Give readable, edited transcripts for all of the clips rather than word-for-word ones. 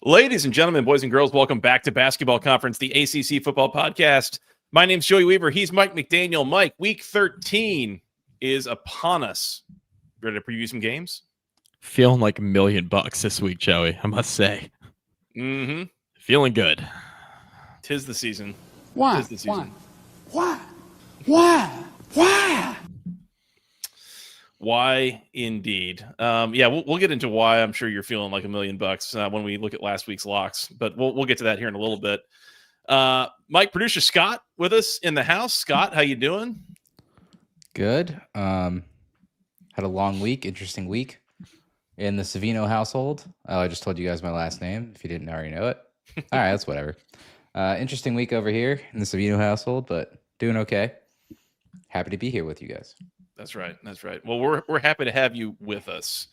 Ladies and gentlemen, boys and girls, welcome back to Basketball Conference, the ACC Football Podcast. My name's Joey Weaver. He's Mike McDaniel. Mike, Week 13 is upon us. Ready to preview some games? Feeling like $1 million this week, Joey, I must say. Mm-hmm. Feeling good. Tis the season. Why? Tis the season. Why indeed? We'll get into why I'm sure you're feeling like $1 million when we look at last week's locks, but we'll get to that here in a little bit. Mike, producer Scott with us in the house. Scott, how you doing? Good. Had a long week, interesting week in the Savino household. Oh, I just told you guys my last name. If you didn't already know it. All right, that's whatever. Interesting week over here in the Savino household, but doing okay. Happy to be here with you guys. That's right. Well, we're happy to have you with us.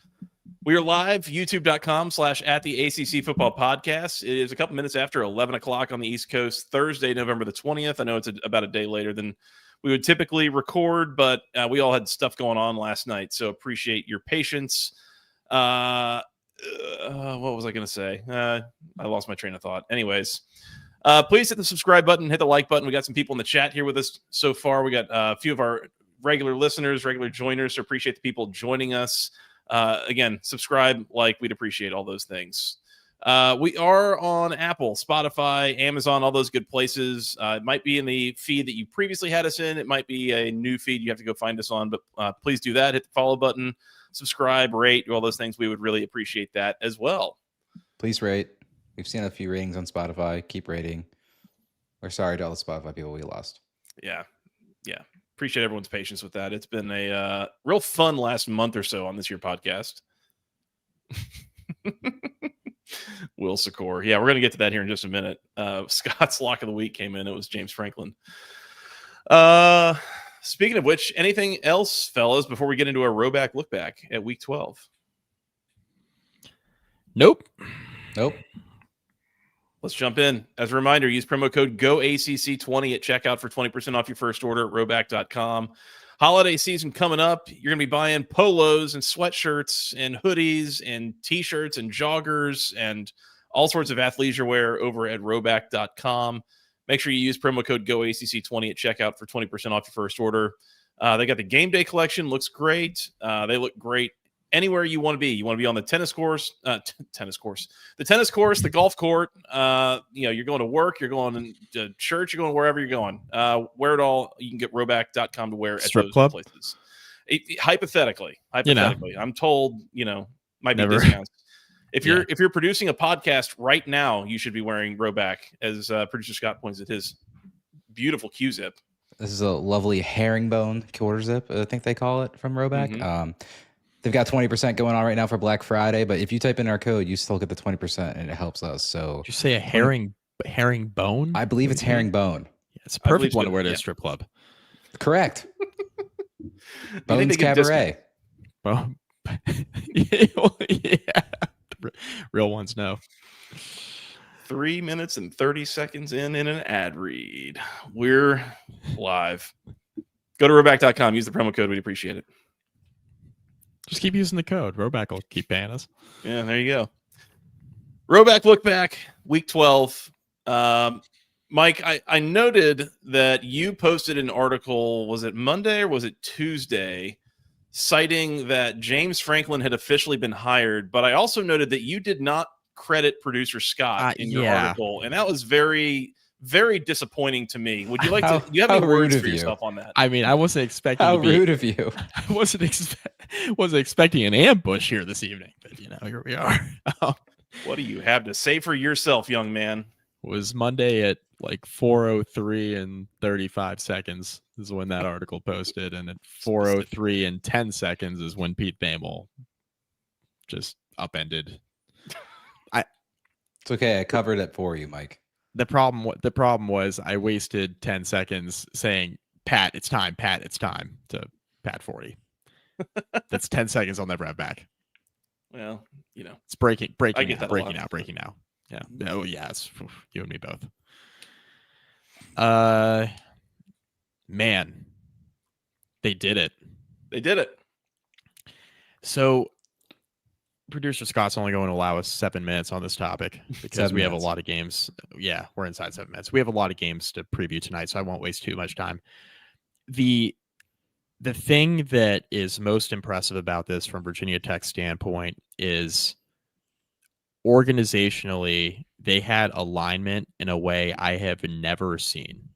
We are live, youtube.com/@the ACC Football Podcast. It is a couple minutes after 11 o'clock on the East Coast, Thursday, November the 20th. I know it's about a day later than we would typically record, but we all had stuff going on last night, so appreciate your patience. What was I going to say? I lost my train of thought. Anyways, please hit the subscribe button, hit the like button. We got some people in the chat here with us so far. We got a few of our regular listeners, regular joiners, so appreciate the people joining us. Again, subscribe, like, we'd appreciate all those things. We are on Apple, Spotify, Amazon, all those good places. It might be in the feed that you previously had us in. It might be a new feed you have to go find us on, but please do that. Hit the follow button, subscribe, rate, all those things. We would really appreciate that as well. Please rate. We've seen a few ratings on Spotify. Keep rating. We're sorry to all the Spotify people we lost. Yeah. Appreciate everyone's patience with that. It's been a real fun last month or so on this year podcast. Will Sikor. Yeah, we're going to get to that here in just a minute. Scott's lock of the week came in. It was James Franklin. Speaking of which, anything else, fellas, before we get into our Rhoback look back at week 12? Nope. Let's jump in. As a reminder, use promo code GOACC20 at checkout for 20% off your first order at Rhoback.com. Holiday season coming up. You're going to be buying polos and sweatshirts and hoodies and T-shirts and joggers and all sorts of athleisure wear over at Rhoback.com. Make sure you use promo code GOACC20 at checkout for 20% off your first order. They got the game day collection. Looks great. They look great anywhere you want to be. You want to be on the tennis course, the golf court. You're going to work, you're going to church, you're going wherever you're going. Wear it all. You can get Rhoback.com to wear at Strip those club places. Hypothetically, I'm told, might be Never. discounts. If you're producing a podcast right now, you should be wearing Rhoback, as producer Scott points at his beautiful Q-zip. This is a lovely herringbone quarter zip, I think they call it, from Rhoback. Mm-hmm. They've got 20% going on right now for Black Friday, but if you type in our code, you still get the 20% and it helps us. So Did you say a herringbone? I believe it's herringbone. Yeah, it's a perfect so, one to wear to yeah. a strip club. Correct. think Bones they give Cabaret. Well, yeah. Real ones know. 3 minutes and 30 seconds in an ad read. We're live. Go to Rhoback.com. Use the promo code. We'd appreciate it. Just keep using the code. Rhoback will keep paying us. Yeah, there you go. Rhoback look back, week 12. Mike, I noted that you posted an article, was it Monday or was it Tuesday, citing that James Franklin had officially been hired, but I also noted that you did not credit producer Scott in your article, and that was very, very disappointing to me. Would you like to? Do you have any words for yourself on that? I mean, I wasn't expecting. How rude of you! I wasn't expecting an ambush here this evening, but here we are. What do you have to say for yourself, young man? It was Monday at like 4:03 and 35 seconds is when that article posted, and at 4:03 and 10 seconds is when Pete Thamel just upended. It's okay. I covered it for you, Mike. The problem was I wasted 10 seconds saying, Pat, it's time, to Pat 40. That's 10 seconds I'll never have back. Well, it's breaking now. Yeah. Oh, yeah. It's you and me both. Man, they did it. They did it. So Producer Scott's only going to allow us 7 minutes on this topic because we have a lot of games. Yeah, we're inside 7 minutes. We have a lot of games to preview tonight, so I won't waste too much time. The thing that is most impressive about this from Virginia Tech's standpoint is organizationally, they had alignment in a way I have never seen.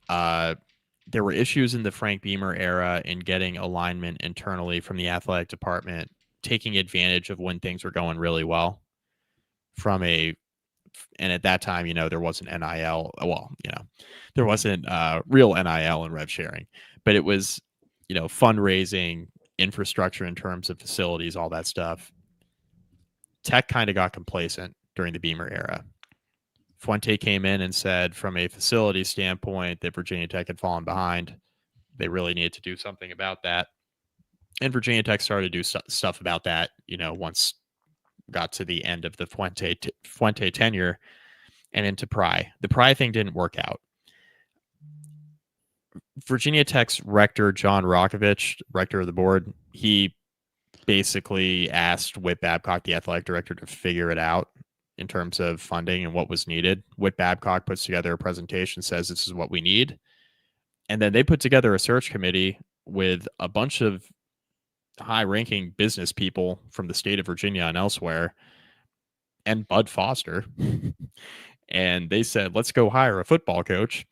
There were issues in the Frank Beamer era in getting alignment internally from the athletic department, taking advantage of when things were going really well and at that time, there wasn't NIL. Well, there wasn't real NIL and rev sharing, but it was, fundraising, infrastructure in terms of facilities, all that stuff. Tech kind of got complacent during the Beamer era. Fuente came in and said, from a facility standpoint, that Virginia Tech had fallen behind. They really needed to do something about that. And Virginia Tech started to do stuff about that, once got to the end of the Fuente tenure and into Pry. The Pry thing didn't work out. Virginia Tech's rector, John Rokovich, rector of the board, he basically asked Whit Babcock, the athletic director, to figure it out in terms of funding and what was needed. Whit Babcock puts together a presentation, says this is what we need. And then they put together a search committee with a bunch of high-ranking business people from the state of Virginia and elsewhere, and Bud Foster. And they said, let's go hire a football coach.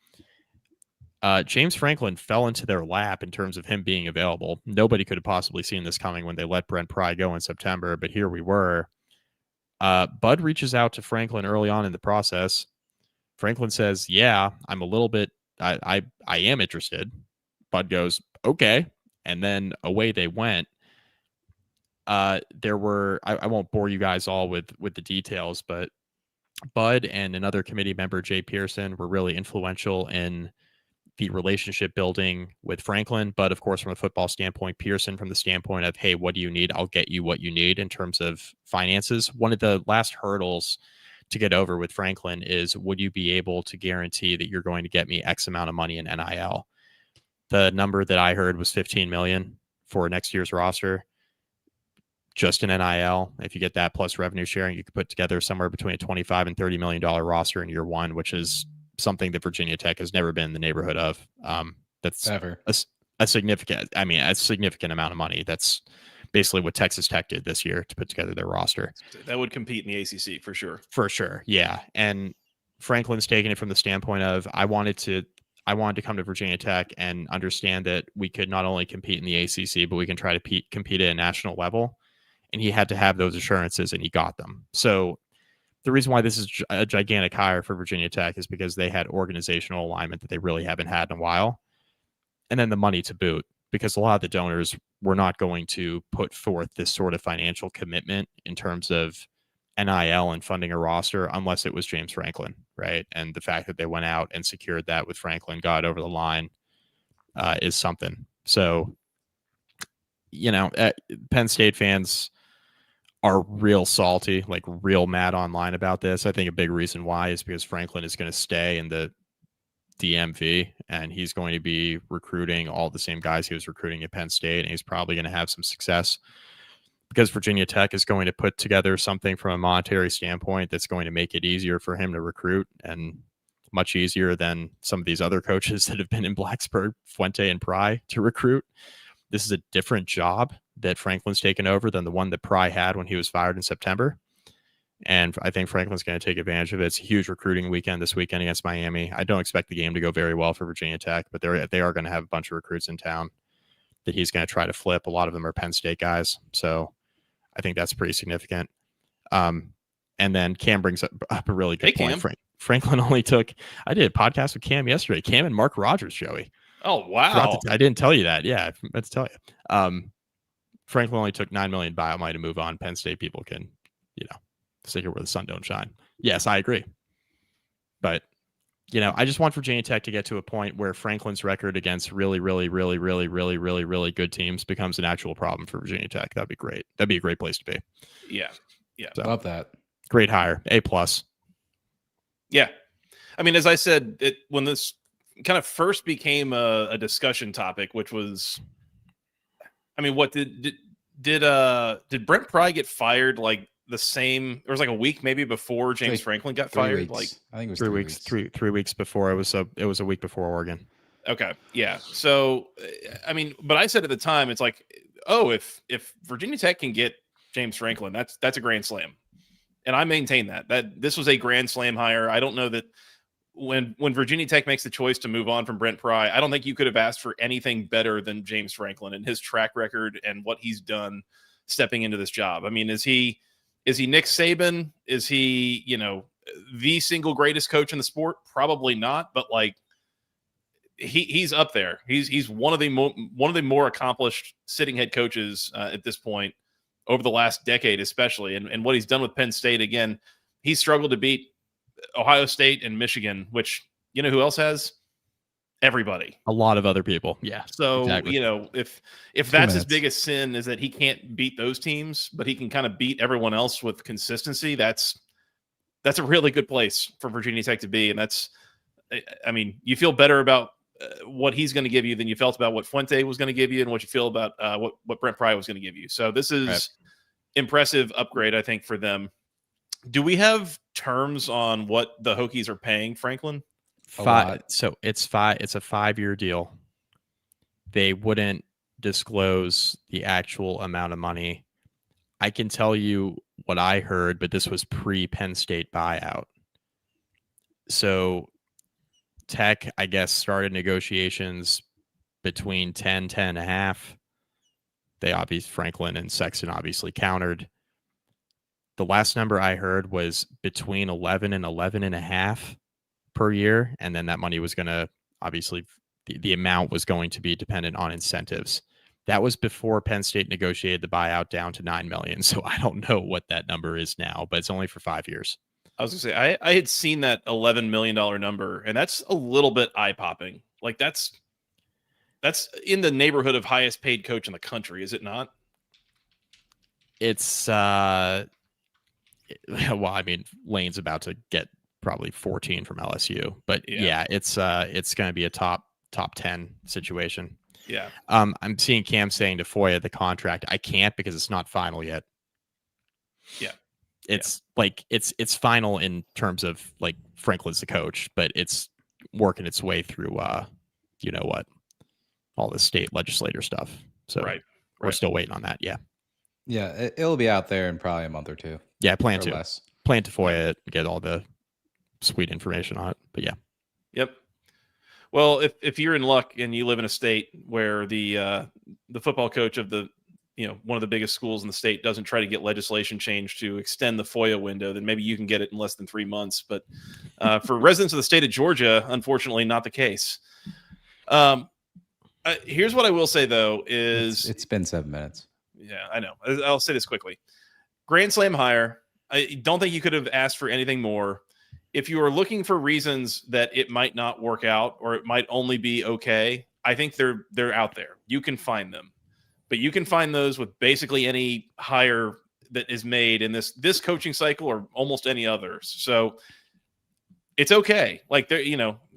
James Franklin fell into their lap in terms of him being available. Nobody could have possibly seen this coming when they let Brent Pry go in September, but here we were. Bud reaches out to Franklin early on in the process. Franklin says, yeah, I'm a little bit, I am interested. Bud goes, okay. And then away they went. There were, I won't bore you guys all with the details, but Bud and another committee member, Jay Pearson, were really influential in the relationship building with Franklin. But of course, from a football standpoint, Pearson from the standpoint of, hey, what do you need? I'll get you what you need in terms of finances. One of the last hurdles to get over with Franklin is, would you be able to guarantee that you're going to get me X amount of money in NIL? The number that I heard was $15 million for next year's roster. Just in NIL, if you get that plus revenue sharing, you could put together somewhere between a $25 and $30 million roster in year one, which is something that Virginia Tech has never been in the neighborhood of. That's ever a significant amount of money. That's basically what Texas Tech did this year to put together their roster. That would compete in the ACC for sure. For sure, yeah. And Franklin's taking it from the standpoint of, I wanted to come to Virginia Tech and understand that we could not only compete in the ACC, but we can try to compete at a national level. And he had to have those assurances, and he got them. So the reason why this is a gigantic hire for Virginia Tech is because they had organizational alignment that they really haven't had in a while. And then the money to boot, because a lot of the donors were not going to put forth this sort of financial commitment in terms of NIL and funding a roster unless it was James Franklin, right? And the fact that they went out and secured that with Franklin, got over the line, is something. So, Penn State fans are real salty, like real mad online about this. I think a big reason why is because Franklin is going to stay in the DMV, and he's going to be recruiting all the same guys he was recruiting at Penn State, and he's probably going to have some success because Virginia Tech is going to put together something from a monetary standpoint that's going to make it easier for him to recruit, and much easier than some of these other coaches that have been in Blacksburg, Fuente and Pry, to recruit. This is a different job that Franklin's taken over than the one that Pry had when he was fired in September. And I think Franklin's going to take advantage of it. It's a huge recruiting weekend this weekend against Miami. I don't expect the game to go very well for Virginia Tech, but they are going to have a bunch of recruits in town that he's going to try to flip. A lot of them are Penn State guys. So I think that's pretty significant. And then Cam brings up a really good point. Franklin only took, I did a podcast with Cam yesterday. Cam and Mark Rogers, Joey. Oh, wow. I didn't tell you that. Yeah, I meant to tell you. Franklin only took $9 million buyout money to move on. Penn State people can, sit here where the sun don't shine. Yes, I agree. But, I just want Virginia Tech to get to a point where Franklin's record against really, really, really, really, really, really, really good teams becomes an actual problem for Virginia Tech. That'd be great. That'd be a great place to be. Yeah. Yeah. So, love that. Great hire. A+. Yeah. I mean, as I said, when this kind of first became a discussion topic, which was, I mean, what did Did Brent Pry get fired like the same? There was like a week maybe before James like Franklin got 3 fired. weeks. Like I think it was 3 3 weeks. weeks. Three weeks before. It was a week before Oregon. okay, yeah. So I mean, but I said at the time, it's like, oh, if Virginia Tech can get James Franklin, that's a grand slam, and I maintain that this was a grand slam hire. I don't know that. When Virginia Tech makes the choice to move on from Brent Pry, I don't think you could have asked for anything better than James Franklin and his track record and what he's done stepping into this job. I mean, is he Nick Saban? Is he, the single greatest coach in the sport? Probably not, but like he's up there. He's one of the more accomplished sitting head coaches at this point over the last decade, especially, and what he's done with Penn State. Again, he's struggled to beat Ohio State and Michigan, which who else has? Everybody. A lot of other people. Yeah. So, exactly. If that's his biggest sin is that he can't beat those teams, but he can kind of beat everyone else with consistency, that's a really good place for Virginia Tech to be. And I mean, you feel better about what he's going to give you than you felt about what Fuente was going to give you and what you feel about what Brent Pry was going to give you. So this is impressive upgrade, I think, for them. Do we have terms on what the Hokies are paying Franklin? So it's a 5-year deal. They wouldn't disclose the actual amount of money. I can tell you what I heard, but this was pre-Penn State buyout. So Tech, I guess, started negotiations between 10 and a half. Franklin and Sexton obviously countered. The last number I heard was between 11 and 11 and a half per year. And then that money was going to, obviously, the amount was going to be dependent on incentives. That was before Penn State negotiated the buyout down to $9 million. So I don't know what that number is now, but it's only for 5 years. I was going to say, I had seen that $11 million number, and that's a little bit eye-popping. Like that's in the neighborhood of highest paid coach in the country, is it not? It's well, I mean, Lane's about to get probably 14 from LSU, but yeah it's going to be a top 10 situation. Yeah. I'm seeing Cam saying to Foya the contract. I can't because it's not final yet. Yeah. It's like it's final in terms of like Franklin's the coach, but it's working its way through all the state legislator stuff. So we're still waiting on that. Yeah. Yeah, it'll be out there in probably a month or two. Yeah, plan to FOIA it, get all the sweet information on it. But yeah. Yep. Well, if you're in luck and you live in a state where the football coach of the one of the biggest schools in the state doesn't try to get legislation changed to extend the FOIA window, then maybe you can get it in less than 3 months. But for residents of the state of Georgia, unfortunately, not the case. Here's what I will say, though, is it's been 7 minutes. Yeah, I know. I'll say this quickly. Grand Slam hire. I don't think you could have asked for anything more. If you are looking for reasons that it might not work out or it might only be okay, I think they're out there. You can find them. But you can find those with basically any hire that is made in this coaching cycle or almost any others. So it's okay. Like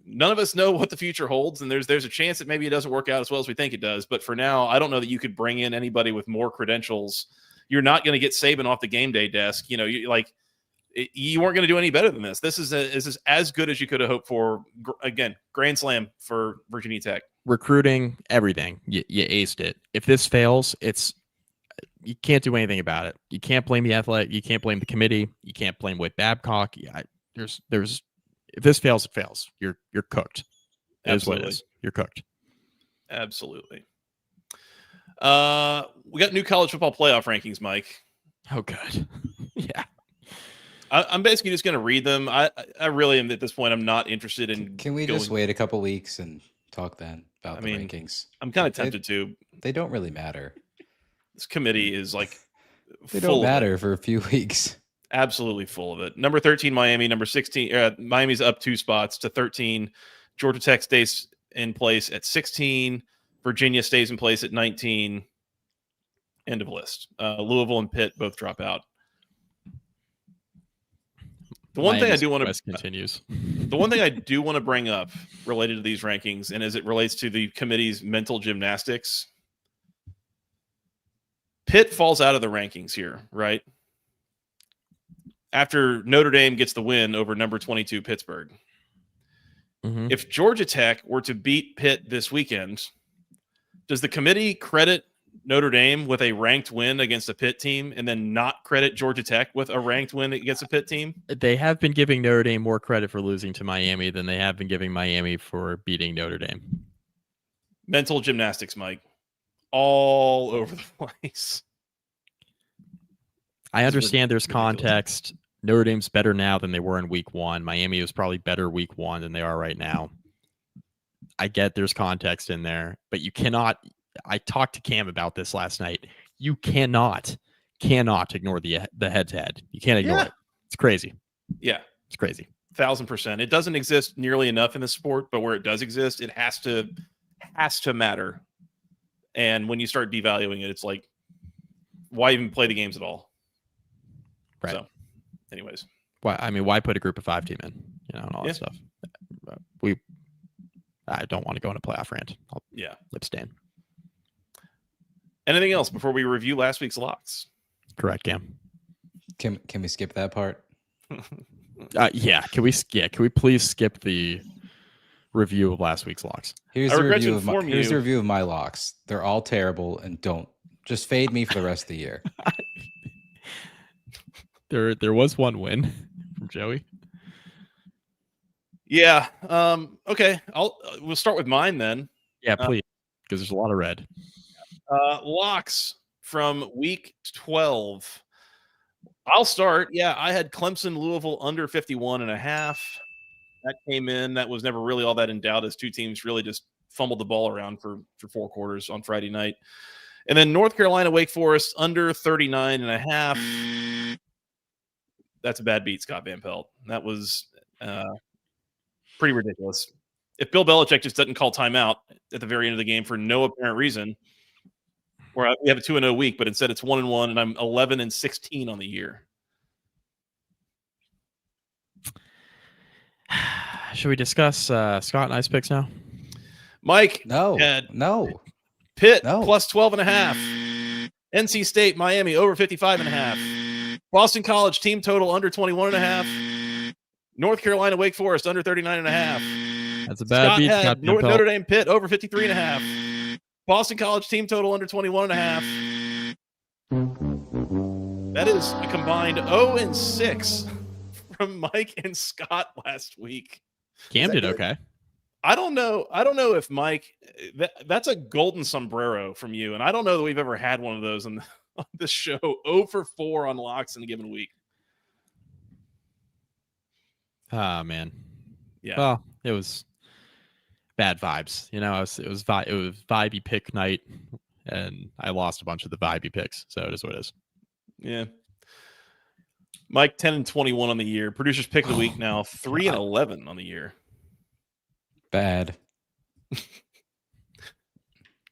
none of us know what the future holds, and there's a chance that maybe it doesn't work out as well as we think it does. But for now, I don't know that you could bring in anybody with more credentials. You're not going to get Saban off the game day desk. You weren't going to do any better than this. This is as good as you could have hoped for. Again, grand slam for Virginia Tech. Recruiting, everything. You aced it. If this fails, you can't do anything about it. You can't blame the athletic. You can't blame the committee. You can't blame Whit Babcock. There's if this fails, it fails. You're cooked. It is what it is. You're cooked. Absolutely. We got new college football playoff rankings, Mike. Oh, good. Yeah. I'm basically just going to read them. I really am at this point. I'm not interested in. Can we just wait a couple weeks and talk then about the rankings? I'm kind of tempted to. They don't really matter. This committee is like. They don't matter for a few weeks. Absolutely full of it. Number 13, Miami. Number 16, Miami's up 2 spots to 13. Georgia Tech stays in place at 16. Virginia stays in place at 19. End of list. Louisville and Pitt both drop out. The one thing I do want to continues. The one thing I do want to bring up related to these rankings, and as it relates to the committee's mental gymnastics, Pitt falls out of the rankings here, right? After Notre Dame gets the win over number 22 Pittsburgh. Mm-hmm. If Georgia Tech were to beat Pitt this weekend, does the committee credit Notre Dame with a ranked win against a Pitt team and then not credit Georgia Tech with a ranked win against a Pitt team? They have been giving Notre Dame more credit for losing to Miami than they have been giving Miami for beating Notre Dame. Mental gymnastics, Mike. All over the place. I understand there's context. Notre Dame's better now than they were in week one. Miami was probably better week one than they are right now. I get there's context in there, but you cannot. I talked to Cam about this last night. You cannot ignore the head-to-head. You can't ignore it. It's crazy. Yeah. It's crazy. 1,000%. It doesn't exist nearly enough in the sport, but where it does exist, it has to matter. And when you start devaluing it, it's like, why even play the games at all? Right. So, anyways. Why put a group of 5 team in, and all that stuff? I don't want to go on a playoff rant. I'll abstain. Anything else before we review last week's locks? Correct, Cam. Can we skip that part? Can we please skip the review of last week's locks? Here's the review of my locks. They're all terrible, and don't just fade me for the rest of the year. There was one win from Joey. Yeah. Okay. We'll start with mine then. Yeah, please, because there's a lot of red. Locks from week 12. I'll start. Yeah, I had Clemson, Louisville under 51.5. That came in. That was never really all that in doubt as two teams really just fumbled the ball around for 4 quarters on Friday night. And then North Carolina, Wake Forest under 39.5. That's a bad beat, Scott Van Pelt. That was pretty ridiculous. If Bill Belichick just doesn't call timeout at the very end of the game for no apparent reason, where we have a 2-0 week, but instead it's 1-1, and I'm 11-16 on the year. Should we discuss Scott and I's picks now? Mike, no. Pitt plus 12.5. NC State, Miami over 55.5. Boston College team total under 21.5. North Carolina, Wake Forest under 39.5. That's a bad beat. Had Notre Dame, Pitt over 53.5. Boston College team total under 21.5. That is a combined 0-6 from Mike and Scott last week. Cam did okay. I don't know if Mike, that's a golden sombrero from you, and I don't know that we've ever had one of those on this show. 0-4 on locks in a given week. Ah, man. Yeah. Well, it was bad vibes. It was vibey pick night, and I lost a bunch of the vibey picks, so it is what it is. Yeah. Mike 10-21 on the year. Producers pick of the week now 3-11 on the year. Bad.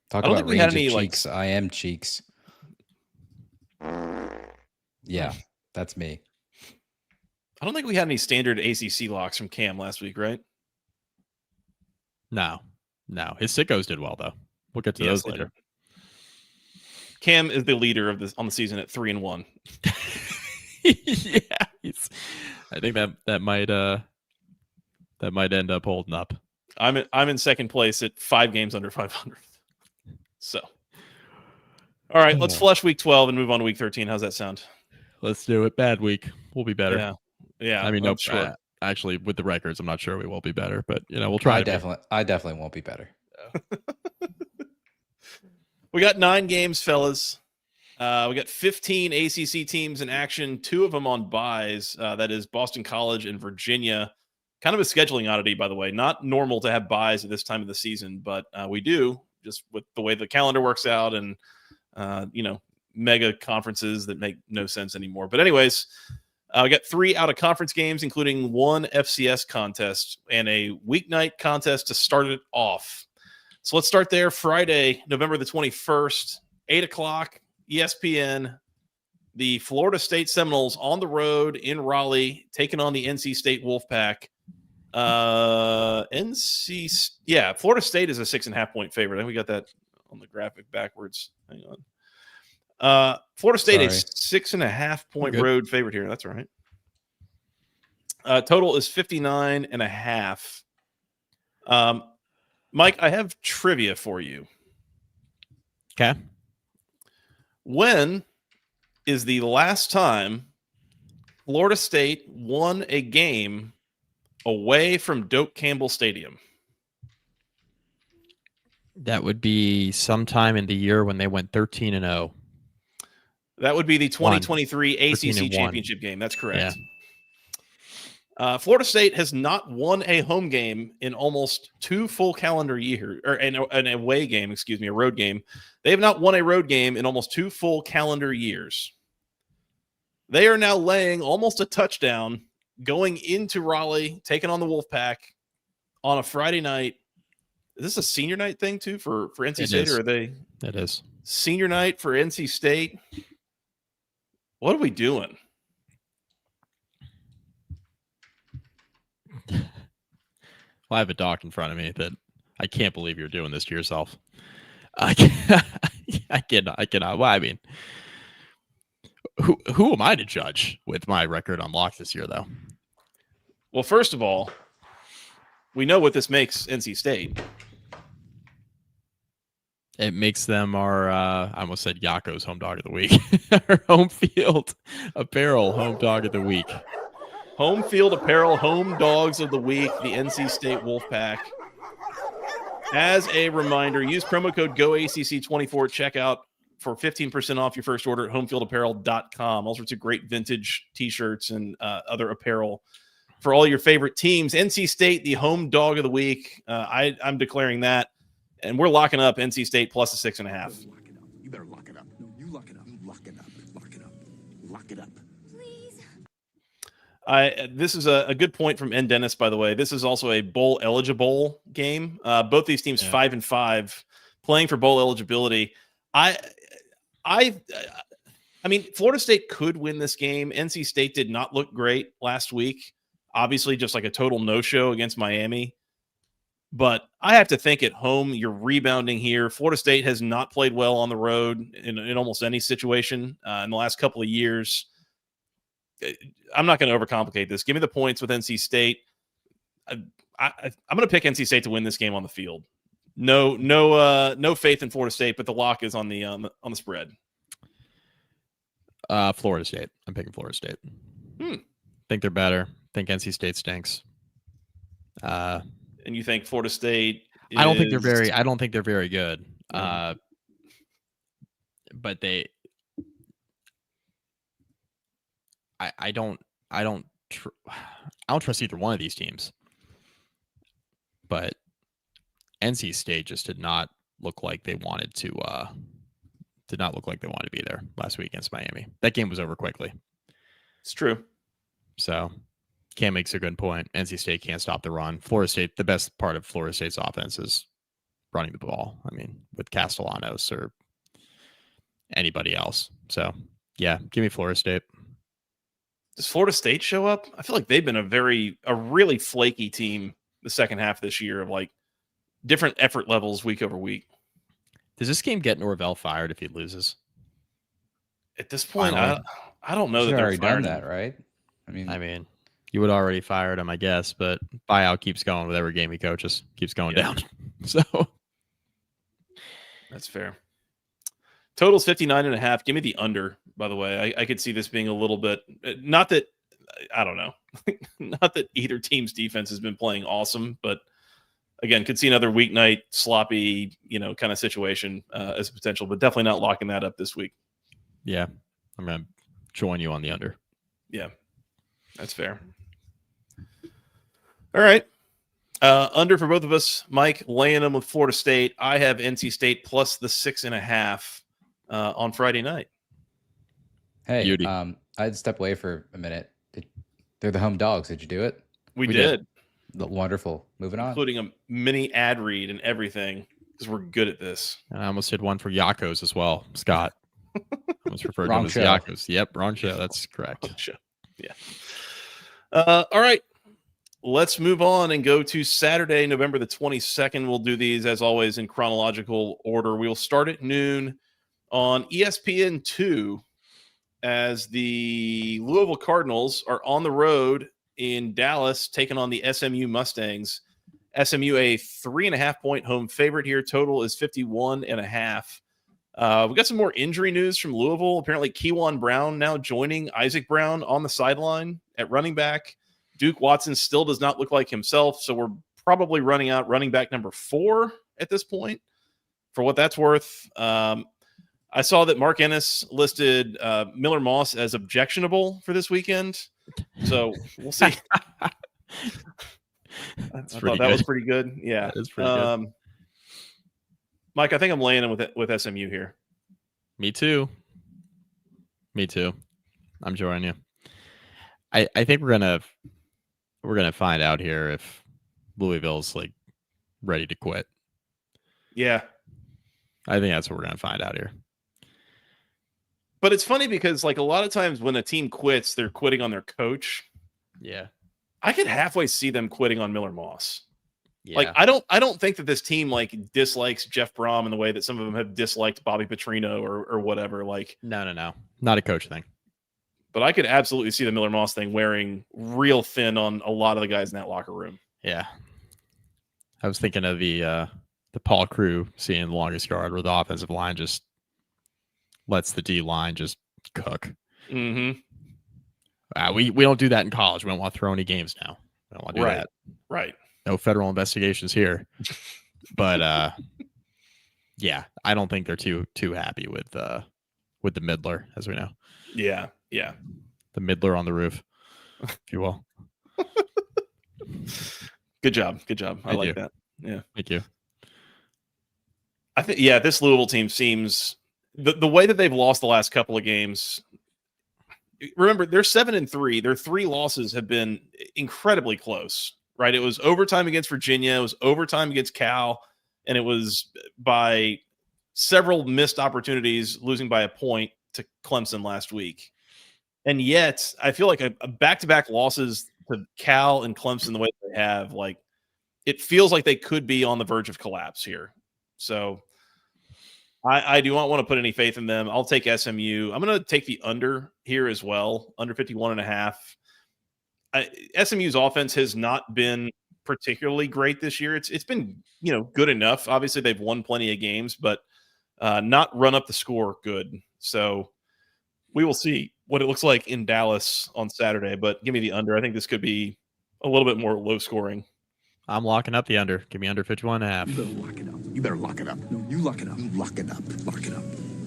Talk about range of cheeks. I am cheeks. Yeah, that's me. I don't think we had any standard ACC locks from Cam last week, right? No. His Sickos did well, though. We'll get to those later. Cam is the leader of this on the season at 3-1. Yeah, I think that might end up holding up. I'm in second place at 5 games under 500. So, all right, let's flush week 12 and move on to week 13. How's that sound? Let's do it. Bad week. We'll be better. Yeah. I mean, no, sure. Actually, with the records, I'm not sure we will be better, but we'll try. I definitely won't be better. We got 9 games, fellas. We got 15 ACC teams in action. 2 of them on buys. That is Boston College and Virginia. Kind of a scheduling oddity, by the way. Not normal to have buys at this time of the season, but we do, just with the way the calendar works out and, mega conferences that make no sense anymore. But anyways, we got 3 out-of-conference games, including 1 FCS contest and a weeknight contest to start it off. So let's start there. Friday, November the 21st, 8 o'clock, ESPN. The Florida State Seminoles on the road in Raleigh, taking on the NC State Wolfpack. Florida State is a 6.5-point favorite. I think we got that on the graphic backwards. Hang on. Florida State, Sorry. a 6.5-point Good. road favorite here. That's all right. Total is 59.5. Mike, I have trivia for you. Okay. When is the last time Florida State won a game away from Doak Campbell Stadium? That would be sometime in the year when they went 13-0. That would be the 2023 ACC 13-1. championship game. That's correct. Yeah. Florida State has not won a home game in almost 2 full calendar years, or an away game, a road game. They have not won a road game in almost 2 full calendar years. They are now laying almost a touchdown going into Raleigh, taking on the Wolfpack on a Friday night. Is this a senior night thing too for NC State, or are they? It is. Senior night for NC State. What are we doing? Well, I have a doc in front of me that I can't believe you're doing this to yourself. I cannot. Well, I mean, who am I to judge with my record on lock this year, though? Well, first of all, we know what this makes NC State. It makes them our, I almost said Yako's home dog of the week. Our home field apparel home dog of the week. Home field apparel, home dogs of the week, the NC State Wolfpack. As a reminder, use promo code GOACC24 at checkout for 15% off your first order at homefieldapparel.com. All sorts of great vintage t-shirts and other apparel for all your favorite teams. NC State, the home dog of the week. I'm declaring that. And we're locking up NC State plus a 6.5. You better lock it up. No, you lock it up. You lock it up. Lock it up. Lock it up. This is a good point from N. Dennis, by the way. This is also a bowl eligible game. Both these teams 5-5, playing for bowl eligibility. I mean, Florida State could win this game. NC State did not look great last week. Obviously, just like a total no-show against Miami. But I have to think at home, you're rebounding here. Florida State has not played well on the road in almost any situation in the last couple of years. I'm not going to overcomplicate this. Give me the points with NC State. I'm going to pick NC State to win this game on the field. No faith in Florida State, but the lock is on the spread. Florida State. I'm picking Florida State. Think they're better. Think NC State stinks. And you think Florida State? I don't think they're very good. But they. I don't trust either one of these teams. But NC State just did not look like they wanted to. Did not look like they wanted to be there last week against Miami. That game was over quickly. It's true. So Cam makes a good point. NC State can't stop the run. Florida State, the best part of Florida State's offense is running the ball. I mean, with Castellanos or anybody else. So, yeah, give me Florida State. Does Florida State show up? I feel like they've been a really flaky team the second half of this year of like different effort levels week over week. Does this game get Norvell fired if he loses? At this point, I don't know that they're already done firing that, right? I mean, you would already fired him, I guess, but buyout keeps going with every game he coaches. Keeps going down. So that's fair. Total's 59.5. Give me the under, by the way. I could see this being a little bit, not that, I don't know, not that either team's defense has been playing awesome, but again, could see another weeknight, sloppy, kind of situation as a potential, but definitely not locking that up this week. Yeah, I'm going to join you on the under. Yeah, that's fair. All right. Under for both of us. Mike laying them with Florida State. I have NC State plus the 6.5 on Friday night. hey, Beauty. I'd step away for a minute. They're the home dogs. Did you do it? We did. Wonderful. Moving on. Including a mini ad read and everything because we're good at this. And I almost did one for Yakos as well, Scott. Almost referred to him as show. Yakos. Yep, wrong show. That's correct. Show. Yeah. All right. Let's move on and go to Saturday, November the 22nd. We'll do these, as always, in chronological order. We'll start at noon on ESPN2 as the Louisville Cardinals are on the road in Dallas taking on the SMU Mustangs. SMU a 3.5-point home favorite here. Total is 51.5. We got some more injury news from Louisville. Apparently, Kewan Brown now joining Isaac Brown on the sideline at running back. Duke Watson still does not look like himself, so we're probably running out running back number 4 at this point. For what that's worth, I saw that Mark Ennis listed Miller Moss as objectionable for this weekend, so we'll see. I thought that was pretty good. Yeah, that is pretty good. Mike, I think I'm laying in with SMU here. Me too. I'm joining you. I think we're gonna find out here if Louisville's like ready to quit. Yeah, I think that's what we're gonna find out here. But it's funny because like a lot of times when a team quits, they're quitting on their coach. Yeah, I could halfway see them quitting on Miller Moss. yeah. Like I don't think that this team like dislikes Jeff Brom in the way that some of them have disliked Bobby Petrino or whatever. Like no, not a coach thing. But I could absolutely see the Miller Moss thing wearing real thin on a lot of the guys in that locker room. Yeah, I was thinking of the Paul Crew seeing the longest yard where the offensive line just lets the D line just cook. Mm-hmm. We don't do that in college. We don't want to throw any games now. We don't want to do that. Right. No federal investigations here. But yeah, I don't think they're too happy with the Midler, as we know. Yeah. The Midler on the roof, if you will. Good job. I like that. Yeah. Thank you. I think this Louisville team seems the way that they've lost the last couple of games. Remember, they're 7-3. Their 3 losses have been incredibly close, right? It was overtime against Virginia, it was overtime against Cal, and it was by several missed opportunities, losing by a point to Clemson last week. And yet, I feel like a back-to-back losses to Cal and Clemson the way they have, like, it feels like they could be on the verge of collapse here. So I do not want to put any faith in them. I'll take SMU. I'm going to take the under here as well, under 51.5. SMU's offense has not been particularly great this year. It's been, good enough. Obviously, they've won plenty of games, but not run up the score good. So we will see what it looks like in Dallas on Saturday, but give me the under. I think this could be a little bit more low scoring. I'm locking up the under. Give me under 51.5. You better lock it up. You better lock it up. No, you lock it up. You lock it up. Lock it up.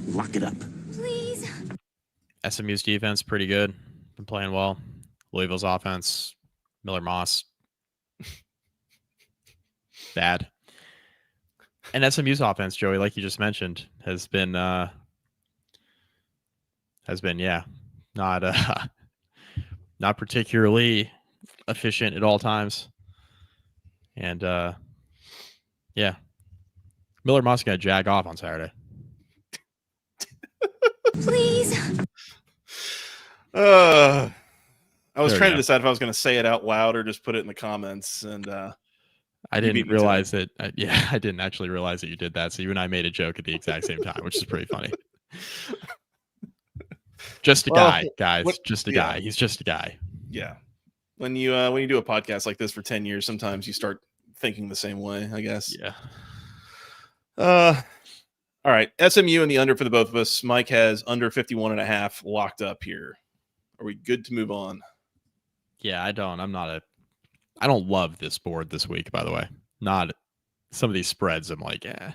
Lock it up. Please. SMU's defense pretty good. Been playing well. Louisville's offense, Miller Moss, bad. And SMU's offense, Joey, like you just mentioned, has been not particularly efficient at all times. And Miller Moss is gonna jag off on Saturday. Please. I was trying to decide if I was going to say it out loud or just put it in the comments. And I didn't realize that. I didn't actually realize that you did that. So you and I made a joke at the exact same time, which is pretty funny. Just a guy, guys. Just a guy. He's just a guy. Yeah. When you do a podcast like this for 10 years, sometimes you start thinking the same way, I guess. Yeah. All right. SMU and the under for the both of us. Mike has under 51.5 locked up here. Are we good to move on? Yeah, I don't love this board this week, by the way. Not some of these spreads. I'm like, yeah.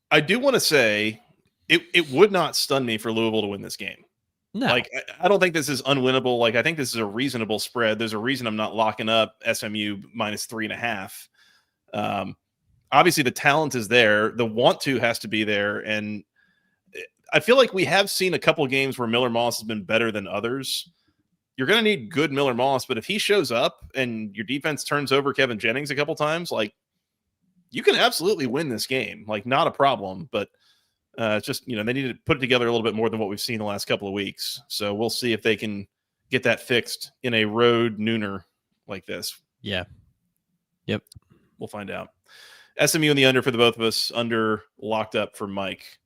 I do want to say it would not stun me for Louisville to win this game. No. Like, I don't think this is unwinnable. Like, I think this is a reasonable spread. There's a reason I'm not locking up SMU minus 3.5. Obviously, the talent is there. The want to has to be there. And I feel like we have seen a couple games where Miller Moss has been better than others. You're going to need good Miller Moss, but if he shows up and your defense turns over Kevin Jennings a couple times, like, you can absolutely win this game. Like, not a problem. But it's just, they need to put it together a little bit more than what we've seen the last couple of weeks. So we'll see if they can get that fixed in a road nooner like this. Yeah. Yep. We'll find out. SMU and the under for the both of us. Under locked up for Mike.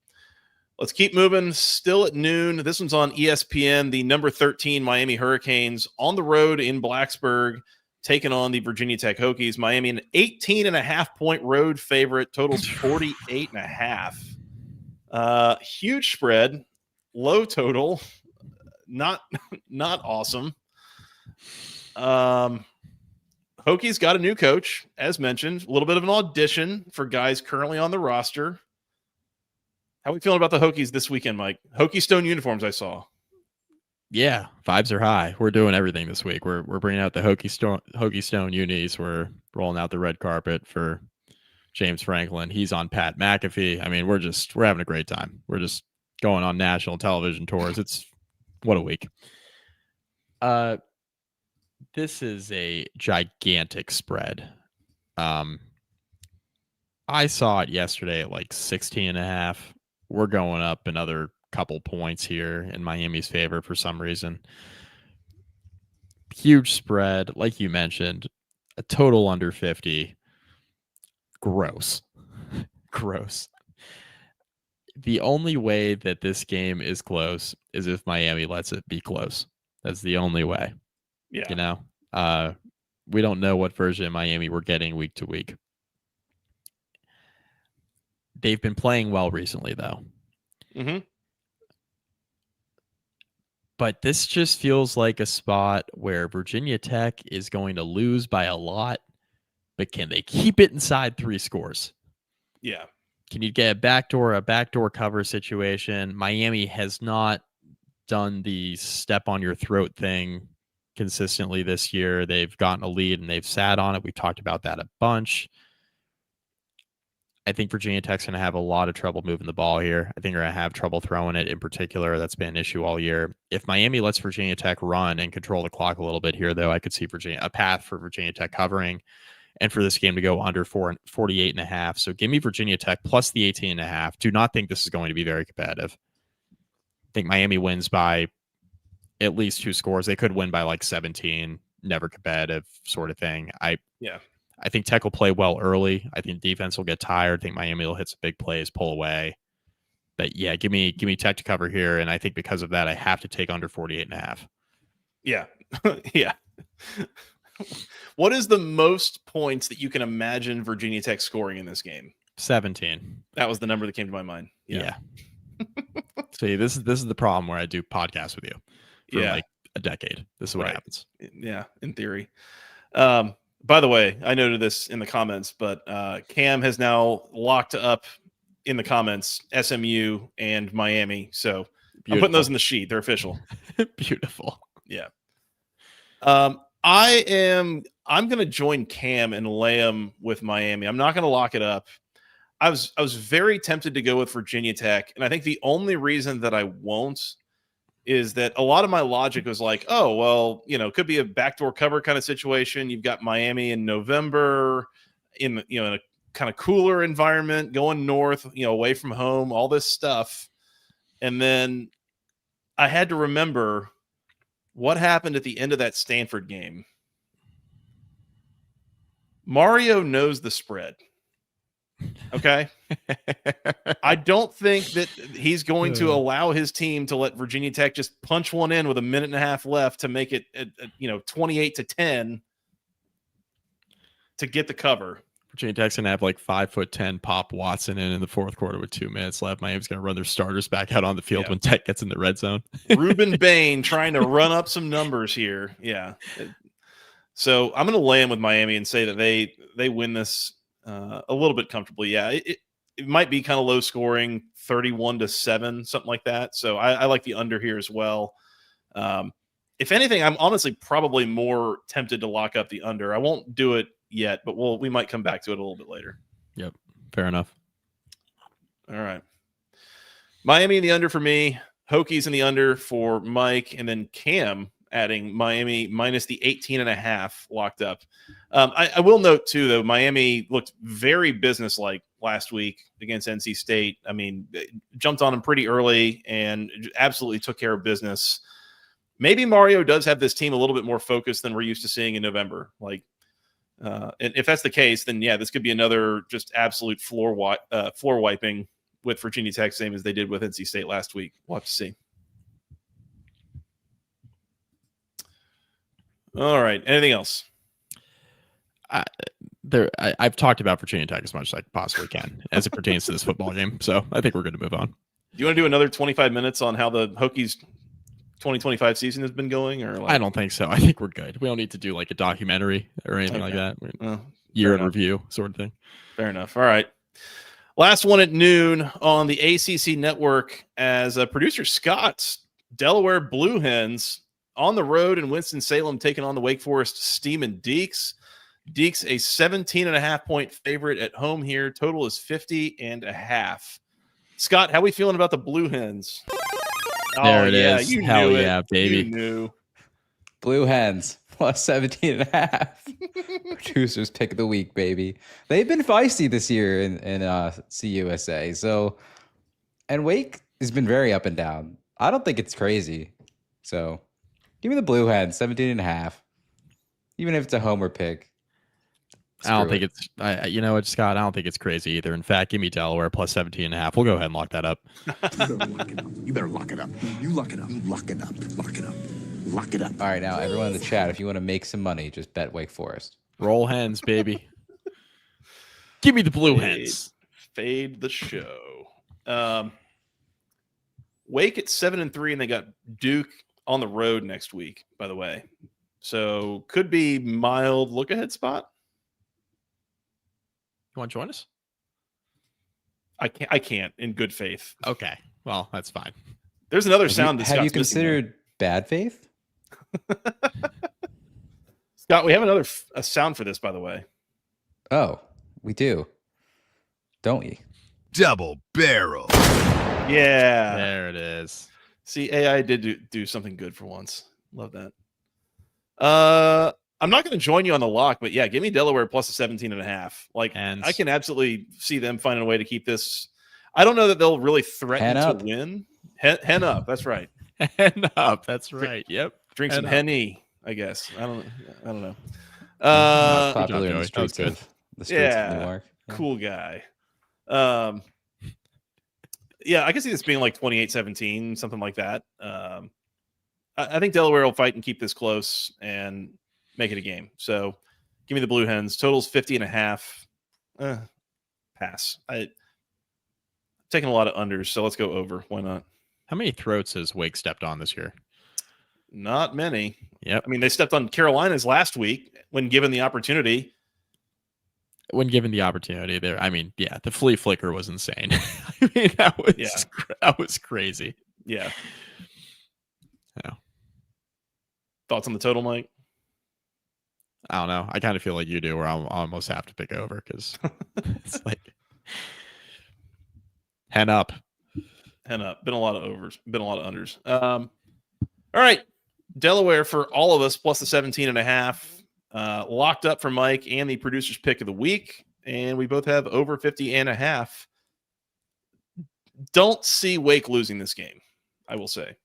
Let's keep moving. Still at noon. This one's on ESPN. The number 13 Miami Hurricanes on the road in Blacksburg, taking on the Virginia Tech Hokies. Miami, an 18.5-point road favorite, totals 48.5. Huge spread, low total, not awesome. Hokies got a new coach, as mentioned. A little bit of an audition for guys currently on the roster. How are we feeling about the Hokies this weekend, Mike? Hokie Stone uniforms I saw. Yeah, vibes are high. We're doing everything this week. We're bringing out the Hokie Stone unis. We're rolling out the red carpet for James Franklin. He's on Pat McAfee. I mean, we're having a great time. We're just going on national television tours. What a week. This is a gigantic spread. I saw it yesterday at like 16.5. We're going up another couple points here in Miami's favor for some reason. Huge spread, like you mentioned, a total under 50. Gross. Gross. The only way that this game is close is if Miami lets it be close. That's the only way. Yeah. You know, we don't know what version of Miami we're getting week to week. They've been playing well recently, though. Mm-hmm. But this just feels like a spot where Virginia Tech is going to lose by a lot, but can they keep it inside 3 scores? Yeah. Can you get a backdoor cover situation? Miami has not done the step on your throat thing consistently this year. They've gotten a lead and they've sat on it. We talked about that a bunch. I think Virginia Tech's going to have a lot of trouble moving the ball here. I think they're going to have trouble throwing it in particular. That's been an issue all year. If Miami lets Virginia Tech run and control the clock a little bit here, though, I could see a path for Virginia Tech covering and for this game to go under 48.5. So give me Virginia Tech plus the 18.5. Do not think this is going to be very competitive. I think Miami wins by at least 2 scores. They could win by like 17, never competitive sort of thing. I think Tech will play well early. I think defense will get tired. I think Miami will hit some big plays, pull away. But yeah, give me Tech to cover here. And I think because of that, I have to take under 48.5. Yeah. Yeah. What is the most points that you can imagine Virginia Tech scoring in this game? 17. That was the number that came to my mind. Yeah. See, this is the problem where I do podcasts with you for like a decade. This is what happens. Yeah, in theory. By the way, I noted this in the comments, but Cam has now locked up in the comments SMU and Miami. So Beautiful. I'm putting those in the sheet. They're official. Beautiful. Yeah. I'm going to join Cam and lay him with Miami. I'm not going to lock it up. I was very tempted to go with Virginia Tech, and I think the only reason that I won't is that a lot of my logic was like, oh, well, it could be a backdoor cover kind of situation. You've got Miami in November in a kind of cooler environment, going north, away from home, all this stuff. And then I had to remember what happened at the end of that Stanford game. Mario knows the spread. Okay. I don't think that he's going to allow his team to let Virginia Tech just punch one in with a minute and a half left to make it 28-10 to get the cover. Virginia Tech's going to have like 5'10" Pop Watson in the fourth quarter with 2 minutes left. Miami's going to run their starters back out on the field when Tech gets in the red zone. Ruben Bain trying to run up some numbers here. Yeah. So I'm going to lay in with Miami and say that they win this a little bit comfortably. Yeah, it might be kind of low scoring, 31-7, something like that. So I like the under here as well. If anything, I'm honestly probably more tempted to lock up the under. I won't do it yet, but we might come back to it a little bit later. Yep, fair enough. All right. Miami in the under for me, Hokies in the under for Mike, and then Cam adding Miami minus the 18.5 locked up. I will note too, though, Miami looked very businesslike last week against NC State. I mean, jumped on them pretty early and absolutely took care of business. Maybe Mario does have this team a little bit more focused than we're used to seeing in November. And if that's the case, then yeah, this could be another just absolute floor wiping with Virginia Tech, same as they did with NC State last week. We'll have to see. All right. Anything else? I've talked about Virginia Tech as much as I possibly can as it pertains to this football game. So I think we're going to move on. Do you want to do another 25 minutes on how the Hokies 2025 season has been going? Or I don't think so. I think we're good. We don't need to do like a documentary or anything like that. Year in review sort of thing. Fair enough. All right. Last one at noon on the ACC network as producer Scott's Delaware Blue Hens on the road in Winston-Salem taking on the Wake Forest Steamin' Deeks. Deeks a 17.5-point favorite at home here. Total is 50.5. Scott, how are we feeling about the Blue Hens? There it is. You Hell knew yeah, it. baby. You knew. Blue Hens plus 17.5. Producers pick of the week, baby. They've been feisty this year in CUSA. So, and Wake has been very up and down. I don't think it's crazy. So, give me the Blue Hens 17.5. Even if it's a homer pick. I don't think it's, you know what, Scott? I don't think it's crazy either. In fact, give me Delaware plus 17.5. We'll go ahead and lock that up. You better lock it up. You lock it up. You lock it up. Lock it up. Lock it up. All right, now everyone in the chat, if you want to make some money, just bet Wake Forest. Roll hens, baby. Give me the Blue Hens. Fade the show. Wake at 7-3, and they got Duke on the road next week, by the way. So could be mild look ahead spot. You want to join us? I can't in good faith. Okay. Well, that's fine. There's another sound. Have you considered bad faith? Scott, we have a sound for this, by the way. Oh, we do. Don't we? Double barrel. Yeah. There it is. See, AI did do something good for once. Love that. I'm not going to join you on the lock, but yeah, give me Delaware plus a 17.5. Like, I can absolutely see them finding a way to keep this. I don't know that they'll really threaten to win. Hen up. That's right. Hen up. That's right. Yep. Drink some Henny, I guess. I don't know. Popular in the streets of New York. Yeah. Cool guy. Yeah, I can see this being like 28-17, something like that. I think Delaware will fight and keep this close and make it a game. So give me the Blue Hens. Total's 50.5. Pass. I'm taking a lot of unders, so let's go over. Why not? How many throats has Wake stepped on this year? Not many. Yep. I mean, they stepped on Carolina's last week when given the opportunity. When given the opportunity there, I mean, yeah, the flea flicker was insane. I mean, that was crazy. Yeah. Yeah. Thoughts on the total, Mike? I don't know. I kind of feel like you do, where I almost have to pick over because it's like hen up. Hen up. Been a lot of overs. Been a lot of unders. All right. Delaware for all of us plus the 17.5. Locked up for Mike and the producer's pick of the week. And we both have over 50.5. Don't see Wake losing this game, I will say.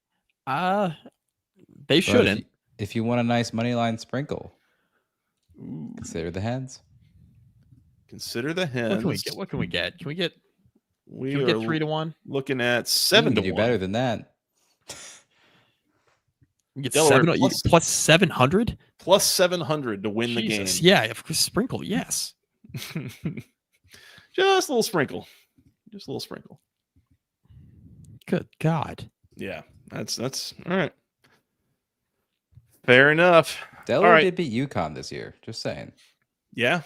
They shouldn't. If you want a nice money line sprinkle, consider the Hens. Consider the Hens. What can we get? Can we get 3-1? Looking at 7-1. Do better than that. You get Delaware plus 700? Plus 700 to win the game. Yeah, of course, sprinkle, yes. Just a little sprinkle. Just a little sprinkle. Good God. Yeah, that's all right. Fair enough. Delaware did beat UConn this year. Just saying. Yeah,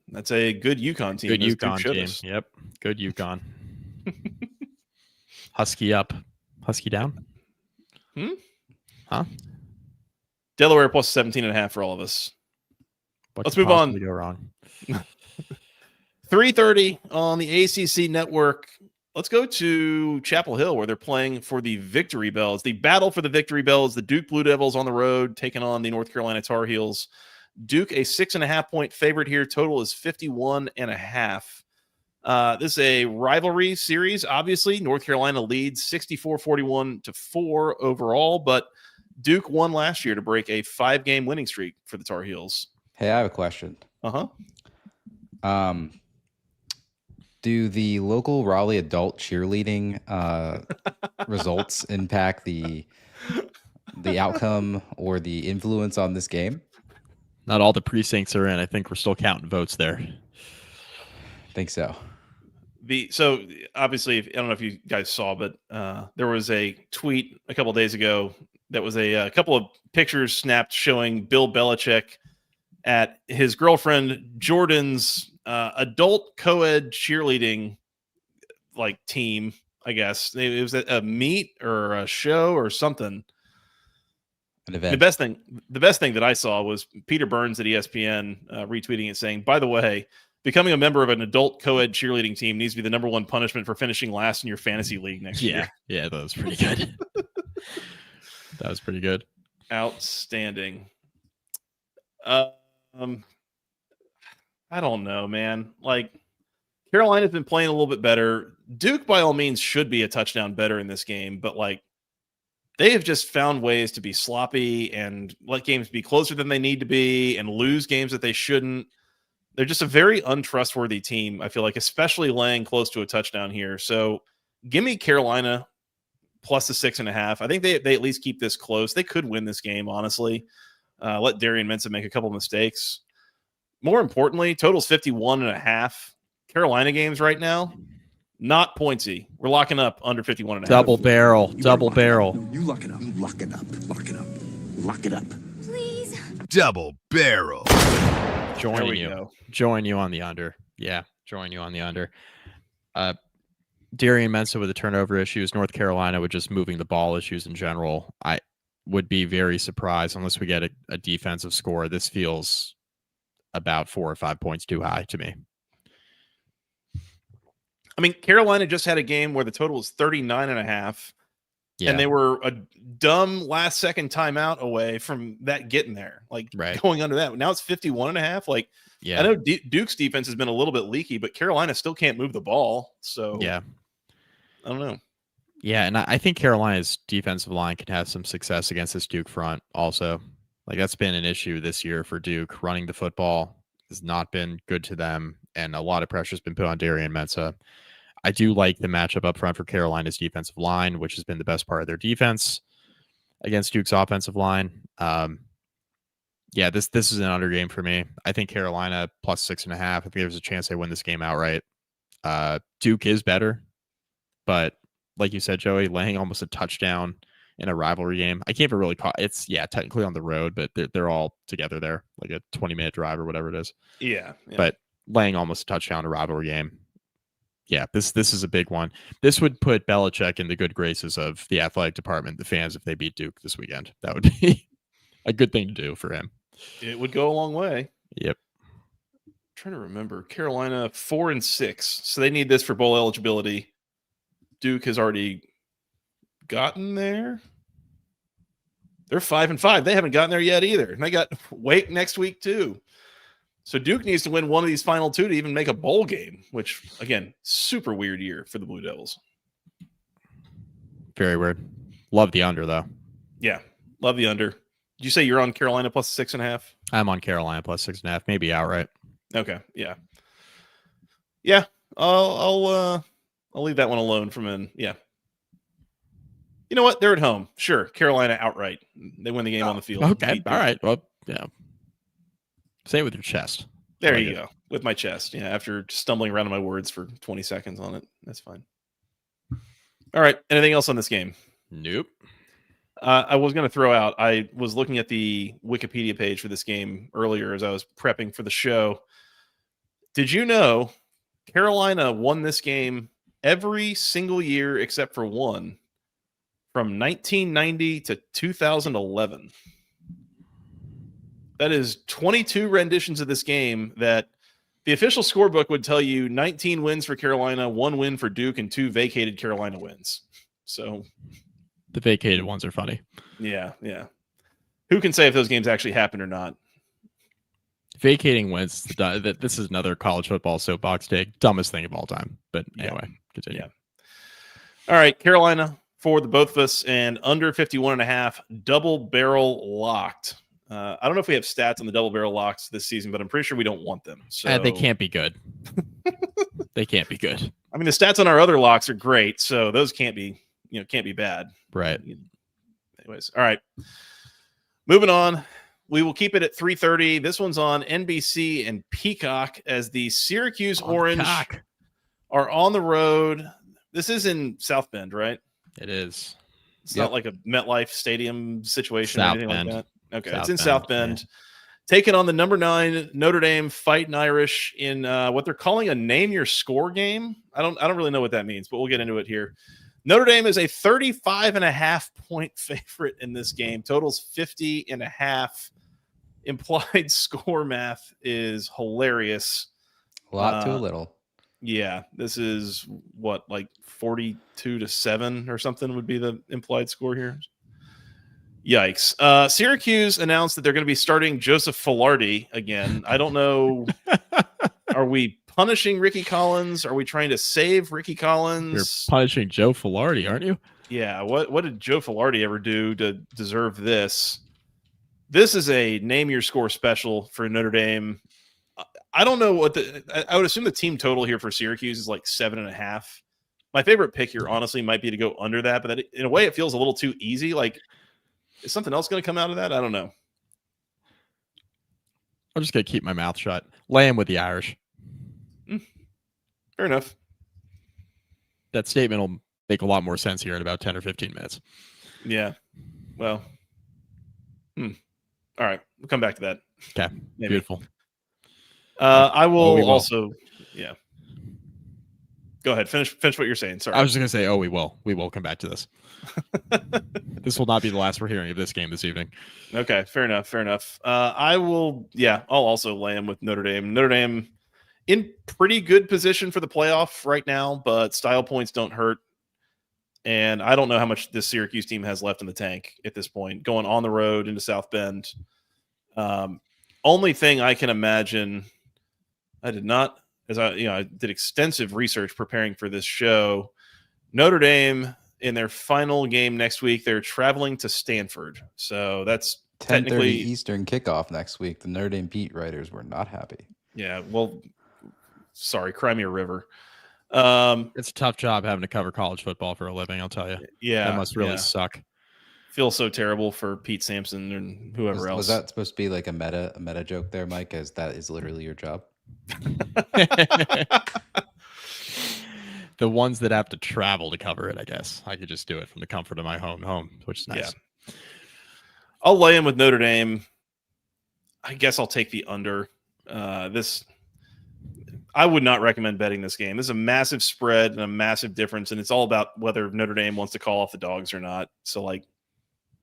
that's a good UConn team. Good UConn team. Yep. Good UConn. Husky up. Husky down. Huh? Delaware plus 17.5 for all of us. Let's move on. Go wrong. 3:30 on the ACC network. Let's go to Chapel Hill, where they're playing for the Victory Bells. The battle for the Victory Bells, the Duke Blue Devils on the road, taking on the North Carolina Tar Heels. Duke, a 6.5-point favorite here. Total is 51.5. This is a rivalry series, obviously. North Carolina leads 64-41-4 overall, but Duke won last year to break a 5-game winning streak for the Tar Heels. Hey, I have a question. Uh-huh. Do the local Raleigh adult cheerleading results impact the outcome or the influence on this game? Not all the precincts are in. I think we're still counting votes there. I think so. So obviously, I don't know if you guys saw, but there was a tweet a couple days ago that was a couple of pictures snapped showing Bill Belichick at his girlfriend Jordan's adult co-ed cheerleading team. I guess it was a meet or a show or something. An event. The best thing that I saw was Peter Burns at ESPN retweeting it saying, "By the way, becoming a member of an adult co-ed cheerleading team needs to be the number one punishment for finishing last in your fantasy league next year." Yeah, that was pretty good. That was pretty good. Outstanding. I don't know, man. Carolina's been playing a little bit better. Duke, by all means, should be a touchdown better in this game, but they have just found ways to be sloppy and let games be closer than they need to be and lose games that they shouldn't. They're just a very untrustworthy team, I feel like, especially laying close to a touchdown here. So give me Carolina plus the 6.5. I think they at least keep this close. They could win this game, honestly. Let Darian Mensah make a couple mistakes. More importantly, total's 51.5. Carolina games right now, not pointsy. We're locking up under 51.5. Double barrel. You lock it up. Lock it up. Lock it up. Lock it up. Please. Double barrel. Join you on the under. Yeah, join you on the under. Darian Mensah with the turnover issues, North Carolina with just moving the ball issues in general. I would be very surprised unless we get a defensive score. This feels about 4 or 5 points too high to me. I mean, Carolina just had a game where the total was 39.5. Yeah. And they were a dumb last second timeout away from that getting there, going under that. Now it's 51.5. Yeah. I know Duke's defense has been a little bit leaky, but Carolina still can't move the ball. So yeah, I don't know. Yeah, and I think Carolina's defensive line can have some success against this Duke front also. That's been an issue this year for Duke. Running the football has not been good to them, and a lot of pressure has been put on Darian Mensah. I do like the matchup up front for Carolina's defensive line, which has been the best part of their defense against Duke's offensive line. This is an under game for me. I think Carolina plus 6.5. I think there's a chance they win this game outright. Duke is better, but like you said, Joey, laying almost a touchdown in a rivalry game. I can't even really call it's technically on the road, but they're all together there, like a 20-minute drive or whatever it is. Yeah. But laying almost a touchdown in a rivalry game. Yeah, this is a big one. This would put Belichick in the good graces of the athletic department, the fans, if they beat Duke this weekend. That would be a good thing to do for him. It would go a long way. Yep. I'm trying to remember. Carolina 4-6. So they need this for bowl eligibility. Duke has already gotten there. They're 5-5. They haven't gotten there yet either. And they got Wake next week too. So Duke needs to win one of these final two to even make a bowl game, which, again, super weird year for the Blue Devils. Very weird. Love the under, though. Yeah, love the under. Did you say you're on Carolina plus 6.5? I'm on Carolina plus 6.5, maybe outright. Okay, yeah. Yeah, I'll leave that one alone from in. Yeah. You know what? They're at home. Sure, Carolina outright. They win the game on the field. Okay, all right. Well, yeah. Say it with your chest. There you go. With my chest. Yeah, after stumbling around on my words for 20 seconds on it. That's fine. All right. Anything else on this game? Nope. I was going to throw out, I was looking at the Wikipedia page for this game earlier as I was prepping for the show. Did you know Carolina won this game every single year except for one from 1990 to 2011? That is 22 renditions of this game that the official scorebook would tell you 19 wins for Carolina, 1 win for Duke, and 2 vacated Carolina wins. So the vacated ones are funny. Yeah. Who can say if those games actually happened or not? Vacating wins. This is another college football soapbox take. Dumbest thing of all time. But anyway, continue. Yeah. All right, Carolina for the both of us and under 51.5, double barrel locked. I don't know if we have stats on the double barrel locks this season, but I'm pretty sure we don't want them. So They can't be good. They can't be good. I mean, the stats on our other locks are great, so those can't be bad. Right. Anyways, all right. Moving on. We will keep it at 3:30. This one's on NBC and Peacock as the Syracuse Orange are on the road. This is in South Bend, right? It is. It's not like a MetLife Stadium situation South or anything Bend. like that. Okay, South it's in Bend, South Bend. Taking on the number 9 Notre Dame Fighting Irish in what they're calling a name your score game. I don't really know what that means, but we'll get into it here. Notre Dame is a 35.5 point favorite in this game. Totals 50.5. Implied score math is hilarious. A lot to a little. Yeah, this is what, like 42-7 or something would be the implied score here. Yikes. Syracuse announced that they're going to be starting Joseph Filardi again. I don't know. Are we punishing Ricky Collins? Are we trying to save Ricky Collins? You're punishing Joe Filardi, aren't you? Yeah. What did Joe Filardi ever do to deserve this? This is a name your score special for Notre Dame. I don't know what I would assume the team total here for Syracuse is like 7.5. My favorite pick here, honestly, might be to go under that, but in a way it feels a little too easy. Like, is something else going to come out of that? I don't know. I'm just going to keep my mouth shut. Lay him with the Irish. Fair enough. That statement will make a lot more sense here in about 10 or 15 minutes. Yeah. Well. All right. We'll come back to that. Okay. Maybe. Beautiful. I will we will. also. Yeah. Go ahead. Finish what you're saying. Sorry. I was just going to say, we will. We will come back to this. This will not be the last we're hearing of this game this evening. Okay. Fair enough. I will. Yeah. I'll also lay him with Notre Dame. Notre Dame in pretty good position for the playoff right now, but style points don't hurt. And I don't know how much this Syracuse team has left in the tank at this point, going on the road into South Bend. Only thing I can imagine, I did extensive research preparing for this show. Notre Dame, in their final game next week, they're traveling to Stanford. So that's 10:30 technically Eastern kickoff next week. The Notre Dame beat writers were not happy. Yeah, well, sorry, cry me a river. It's a tough job having to cover college football for a living, I'll tell you. Yeah, that must really suck. Feel so terrible for Pete Sampson and whoever else. Was that supposed to be like a meta joke there, Mike? As that is literally your job. The ones that have to travel to cover it, I guess. I could just do it from the comfort of my home, which is nice. Yeah. I'll lay him with Notre Dame. I guess I'll take the under. I would not recommend betting this game. This is a massive spread and a massive difference, and it's all about whether Notre Dame wants to call off the dogs or not. So, like,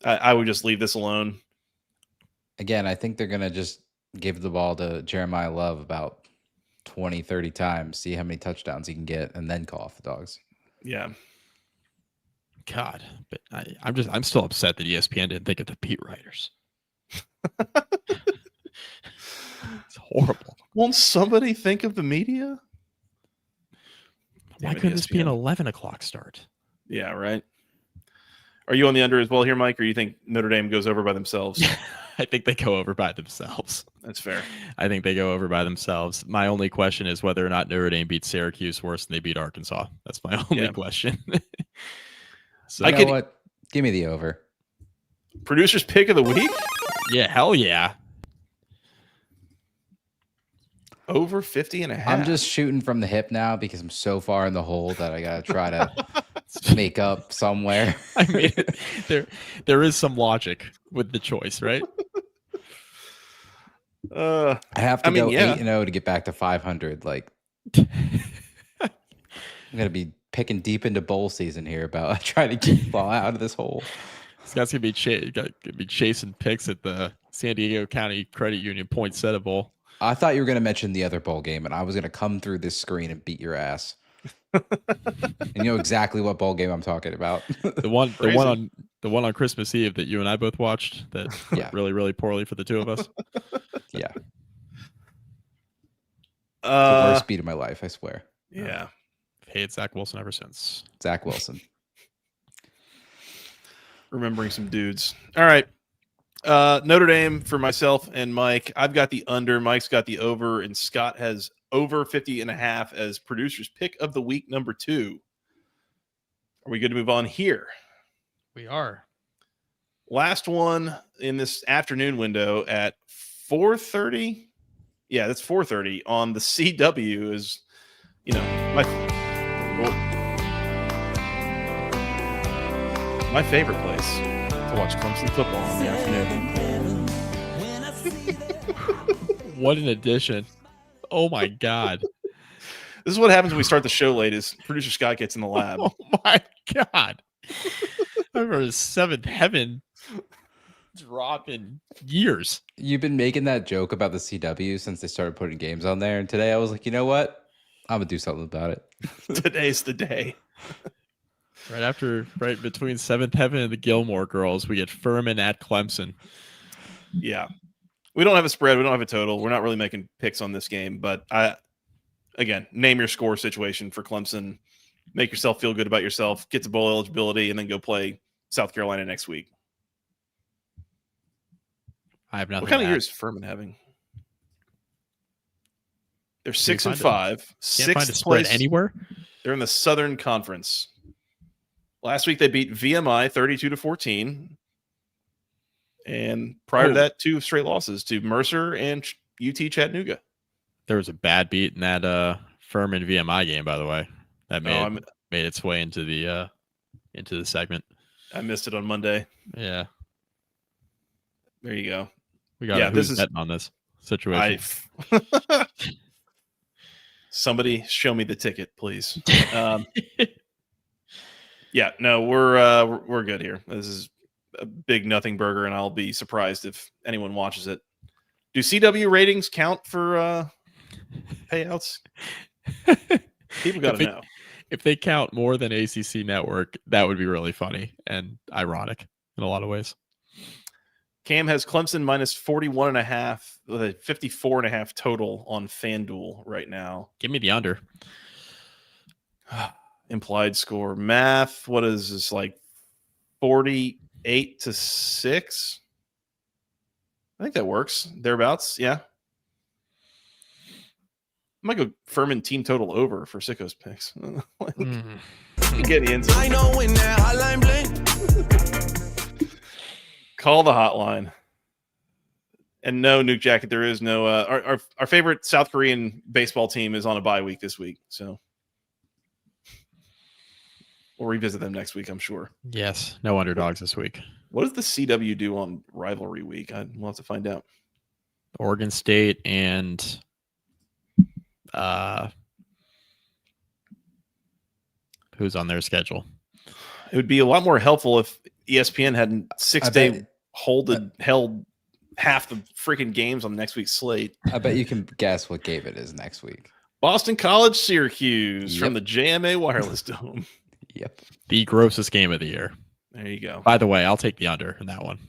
I would just leave this alone. Again, I think they're going to just give the ball to Jeremiah Love about 20, 30 times, see how many touchdowns he can get, and then call off the dogs. Yeah. God, but I'm still upset that ESPN didn't think of the beat writers. It's horrible. Won't somebody think of the media? Why couldn't this be an 11 o'clock start? Yeah, right. Are you on the under as well here, Mike, or you think Notre Dame goes over by themselves? I think they go over by themselves. That's fair. I think they go over by themselves. My only question is whether or not Notre Dame beats Syracuse worse than they beat Arkansas. That's my only question. So you know what? Give me the over. Producer's pick of the week? Yeah, hell yeah. Over 50.5. I'm just shooting from the hip now because I'm so far in the hole that I got to try to make up somewhere. I mean, there is some logic with the choice, right? I have to go 8-0 to get back to 500. Like, I'm gonna be picking deep into bowl season here about trying to keep the ball out of this hole. This guy's gonna be chasing picks at the San Diego County Credit Union Poinsettia Bowl. I thought you were gonna mention the other bowl game, and I was gonna come through this screen and beat your ass. And you know exactly what bowl game I'm talking about. The one on Christmas Eve that you and I both watched that went really, really poorly for the two of us. Yeah. The worst beat of my life, I swear. Yeah. Hated Zach Wilson ever since. Zach Wilson. Remembering some dudes. All right. Notre Dame for myself and Mike. I've got the under. Mike's got the over, and Scott has over 50.5 as producer's pick of the week number 2. Are we good to move on here? We are. Last one in this afternoon window at 4:30. Yeah, that's 4:30 on the CW is, my favorite place to watch Clemson football in the afternoon. What an addition. Oh my God. This is what happens when we start the show late is producer Scott gets in the lab. Oh my God. I remember the seventh heaven drop in years. You've been making that joke about the CW since they started putting games on there. And today I was like, you know what? I'm going to do something about it. Today's the day. Right between seventh heaven and the Gilmore Girls, we get Furman at Clemson. Yeah. We don't have a spread. We don't have a total. We're not really making picks on this game. But, again, name your score situation for Clemson. Make yourself feel good about yourself. Get to bowl eligibility, and then go play South Carolina next week. I have nothing. What kind to of add. year is Furman having? They're Can't 6-5. find a Sixth spread place anywhere. They're in the Southern Conference. Last week they beat VMI 32-14. And prior to that, 2 straight losses to Mercer and UT Chattanooga. There was a bad beat in that Furman VMI game, by the way. That made its way into the segment. I missed it on Monday. Yeah. There you go. We got this is betting on this situation. Somebody show me the ticket, please. Yeah, no, we're good here. This is a big nothing burger, and I'll be surprised if anyone watches it. Do CW ratings count for payouts? People got to know. If they count more than ACC Network, that would be really funny and ironic in a lot of ways. Cam has Clemson minus 41.5 with a 54.5 total on FanDuel right now. Give me the under. Implied score math. What is this, like 48-6? I think that works. Thereabouts. Yeah. I might go Furman team total over for Sickos picks. Get into it. I know when that hotline bling. Call the hotline. And no, Nuke Jacket, there is no our favorite South Korean baseball team is on a bye week this week, so we'll revisit them next week, I'm sure. Yes, no underdogs this week. What does the CW do on rivalry week? We'll have to find out. Oregon State and who's on their schedule? It would be a lot more helpful if ESPN hadn't 6-day held half the freaking games on next week's slate. I bet you can guess what game it is next week. Boston College, Syracuse from the JMA Wireless Dome. Yep. The grossest game of the year. There you go. By the way, I'll take the under in that one.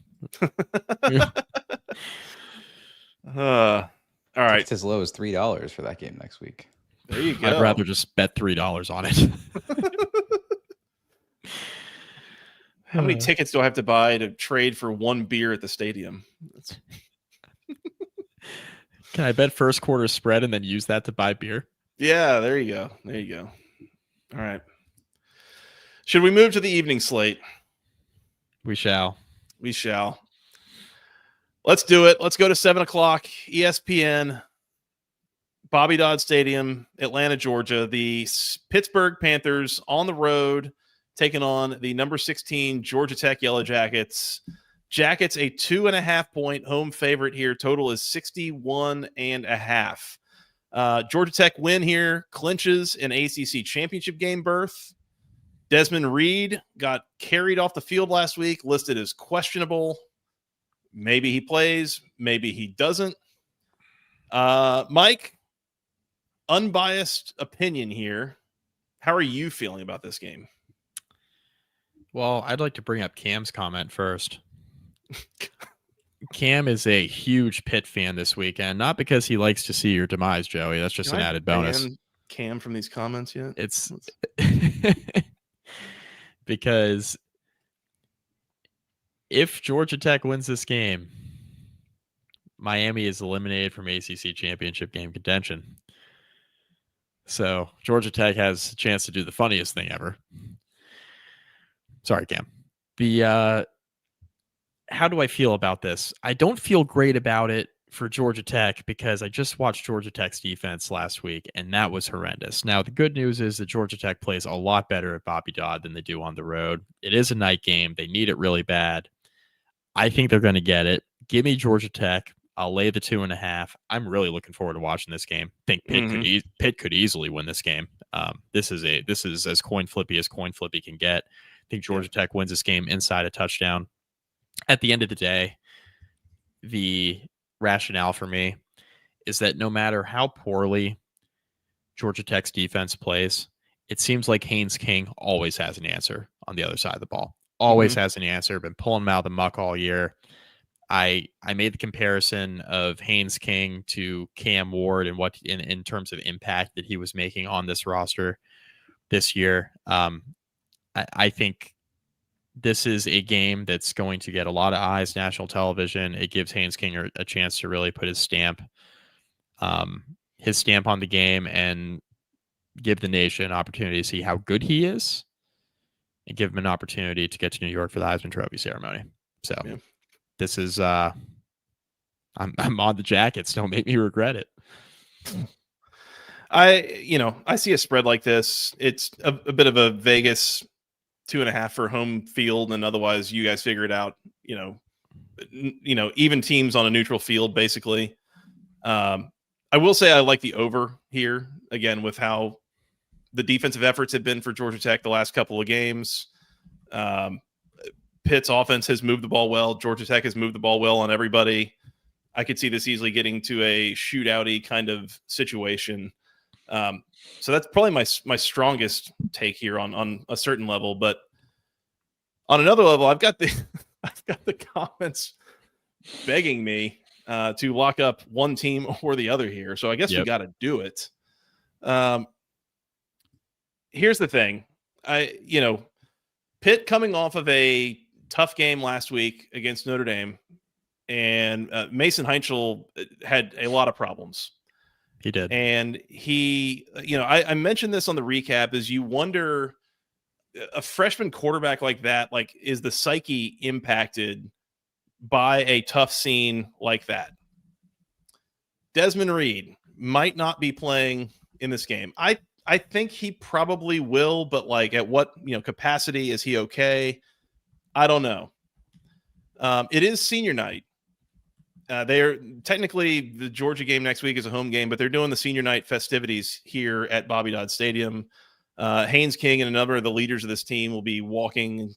All right. It's as low as $3 for that game next week. There you go. I'd rather just bet $3 on it. How many tickets do I have to buy to trade for one beer at the stadium? Can I bet first quarter spread and then use that to buy beer? Yeah, there you go. There you go. All right. Should we move to the evening slate? We shall. We shall. Let's do it. Let's go to 7 o'clock. ESPN, Bobby Dodd Stadium, Atlanta, Georgia. The Pittsburgh Panthers on the road taking on the number 16 Georgia Tech Yellow Jackets. Jackets a 2.5-point home favorite here. Total is 61.5. Georgia Tech win here, clinches an ACC championship game berth. Desmond Reed got carried off the field last week, listed as questionable. Maybe he plays, maybe he doesn't. Mike, unbiased opinion here. How are you feeling about this game? Well, I'd like to bring up Cam's comment first. Cam is a huge Pitt fan this weekend, not because he likes to see your demise, Joey. That's just an added bonus. Ban Cam from these comments yet? It's because if Georgia Tech wins this game, Miami is eliminated from ACC championship game contention. So Georgia Tech has a chance to do the funniest thing ever. Sorry, Cam. How do I feel about this? I don't feel great about it for Georgia Tech because I just watched Georgia Tech's defense last week, and that was horrendous. Now, the good news is that Georgia Tech plays a lot better at Bobby Dodd than they do on the road. It is a night game. They need it really bad. I think they're going to get it. Give me Georgia Tech. I'll lay the 2.5. I'm really looking forward to watching this game. I think Pitt could easily win this game. This is as coin flippy as coin flippy can get. I think Georgia Tech wins this game inside a touchdown. At the end of the day, the rationale for me is that no matter how poorly Georgia Tech's defense plays, it seems like Haynes King always has an answer on the other side of the ball. Always has an answer. Been pulling him out of the muck all year. I made the comparison of Haynes King to Cam Ward and what in terms of impact that he was making on this roster this year. I think this is a game that's going to get a lot of eyes, national television. It gives Haynes King a chance to really put his stamp on the game and give the nation an opportunity to see how good he is and give him an opportunity to get to New York for the Heisman Trophy ceremony. So this is, I'm on the Jackets. Don't make me regret it. I see a spread like this. It's a bit of a Vegas 2.5 for home field, and otherwise you guys figure it out. Even teams on a neutral field, basically. I will say I like the over here again with how the defensive efforts have been for Georgia Tech the last couple of games. Pitt's offense has moved the ball well. Georgia Tech has moved the ball well on everybody. I could see this easily getting to a shootout-y kind of situation. So that's probably my strongest take here on a certain level, but on another level, I've got the comments begging me to lock up one team or the other here. So I guess we got to do it. Here's the thing. Pitt coming off of a tough game last week against Notre Dame, and Mason Heinzel had a lot of problems. He did. And I mentioned this on the recap, is you wonder, a freshman quarterback like that, is the psyche impacted by a tough scene like that? Desmond Reed might not be playing in this game. I think he probably will, but at what capacity is he okay? I don't know. It is senior night. They're technically, the Georgia game next week is a home game, but they're doing the senior night festivities here at Bobby Dodd Stadium. Haynes King and a number of the leaders of this team will be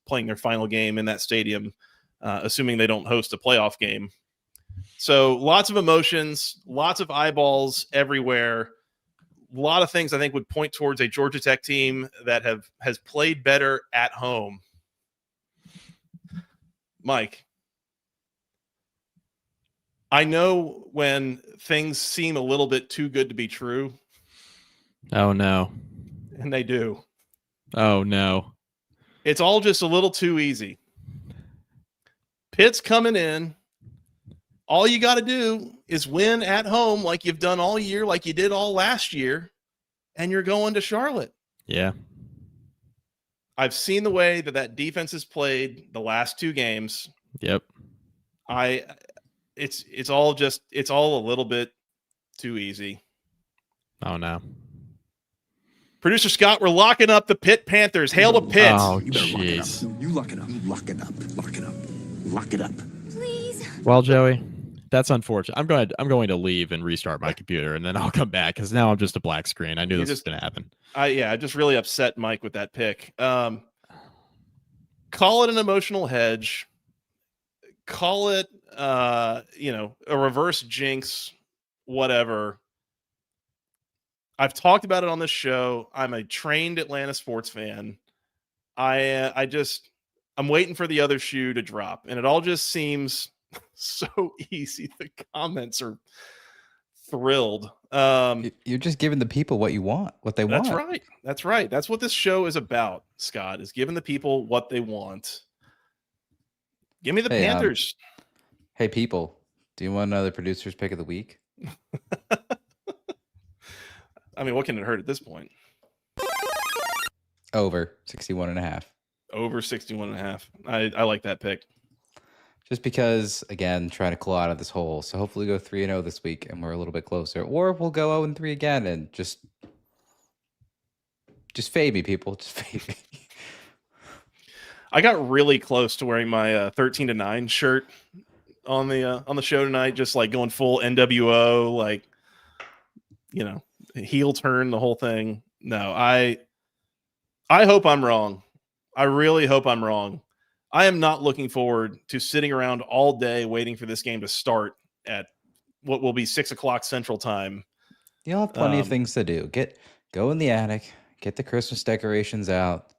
playing their final game in that stadium, assuming they don't host a playoff game. So lots of emotions, lots of eyeballs everywhere. A lot of things I think would point towards a Georgia Tech team that has played better at home. Mike, I know when things seem a little bit too good to be true. Oh, no. And they do. Oh, no. It's all just a little too easy. Pitt's coming in. All you got to do is win at home like you've done all year, like you did all last year, and you're going to Charlotte. Yeah. I've seen the way that defense has played the last two games. Yep. It's all a little bit too easy. Oh, no. Producer Scott, we're locking up the Pitt Panthers. Hail to Pitt. Oh, You better jeez. lock it up. Lock it up. Lock it up. Lock it up. Please. Well, Joey, that's unfortunate. I'm going to leave and restart my computer, and then I'll come back because now I'm just a black screen. I knew this was going to happen. I just really upset Mike with that pick. Call it an emotional hedge. Call it, a reverse jinx, whatever. I've talked about it on this show. I'm a trained Atlanta sports fan. I'm waiting for the other shoe to drop, and it all just seems so easy. The comments are thrilled. You're just giving the people what they want. That's right. That's right. That's what this show is about, Scott, is giving the people what they want. Give me the Panthers. Hey, people, do you want another producer's pick of the week? I mean, what can it hurt at this point? Over 61.5. Over 61.5. I like that pick. Just because, again, trying to claw out of this hole. So hopefully go 3-0 this week and we're a little bit closer. Or we'll go 0-3 again and just fade me, people. Just fade me. I got really close to wearing my 13-9 shirt on the show tonight, just like going full NWO, like, you know, heel turn, the whole thing. No, I hope I'm wrong. I really hope I'm wrong. I am not looking forward to sitting around all day waiting for this game to start at what will be 6:00 Central Time. You'll have plenty of things to do. Go in the attic, get the Christmas decorations out,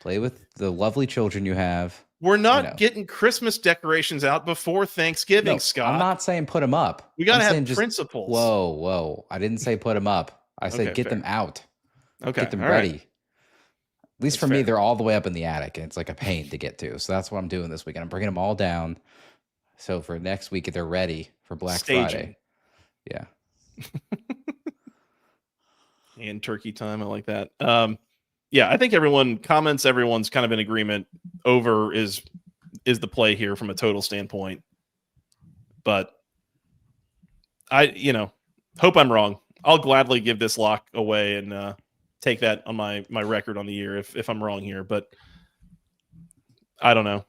play with the lovely children you have. We're not getting Christmas decorations out before Thanksgiving, No, Scott. I'm not saying put them up. We got to have principles. Whoa. I didn't say put them up. I said get them out. Okay. Get them all ready. Right. At least for me, they're all the way up in the attic, and it's like a pain to get to. So that's what I'm doing this weekend. I'm bringing them all down. So for next week, they're ready for Black Friday. Yeah. And turkey time. I like that. Yeah, I think everyone's kind of in agreement. Over is the play here from a total standpoint. But I hope I'm wrong. I'll gladly give this lock away and take that on my record on the year if I'm wrong here. But I don't know.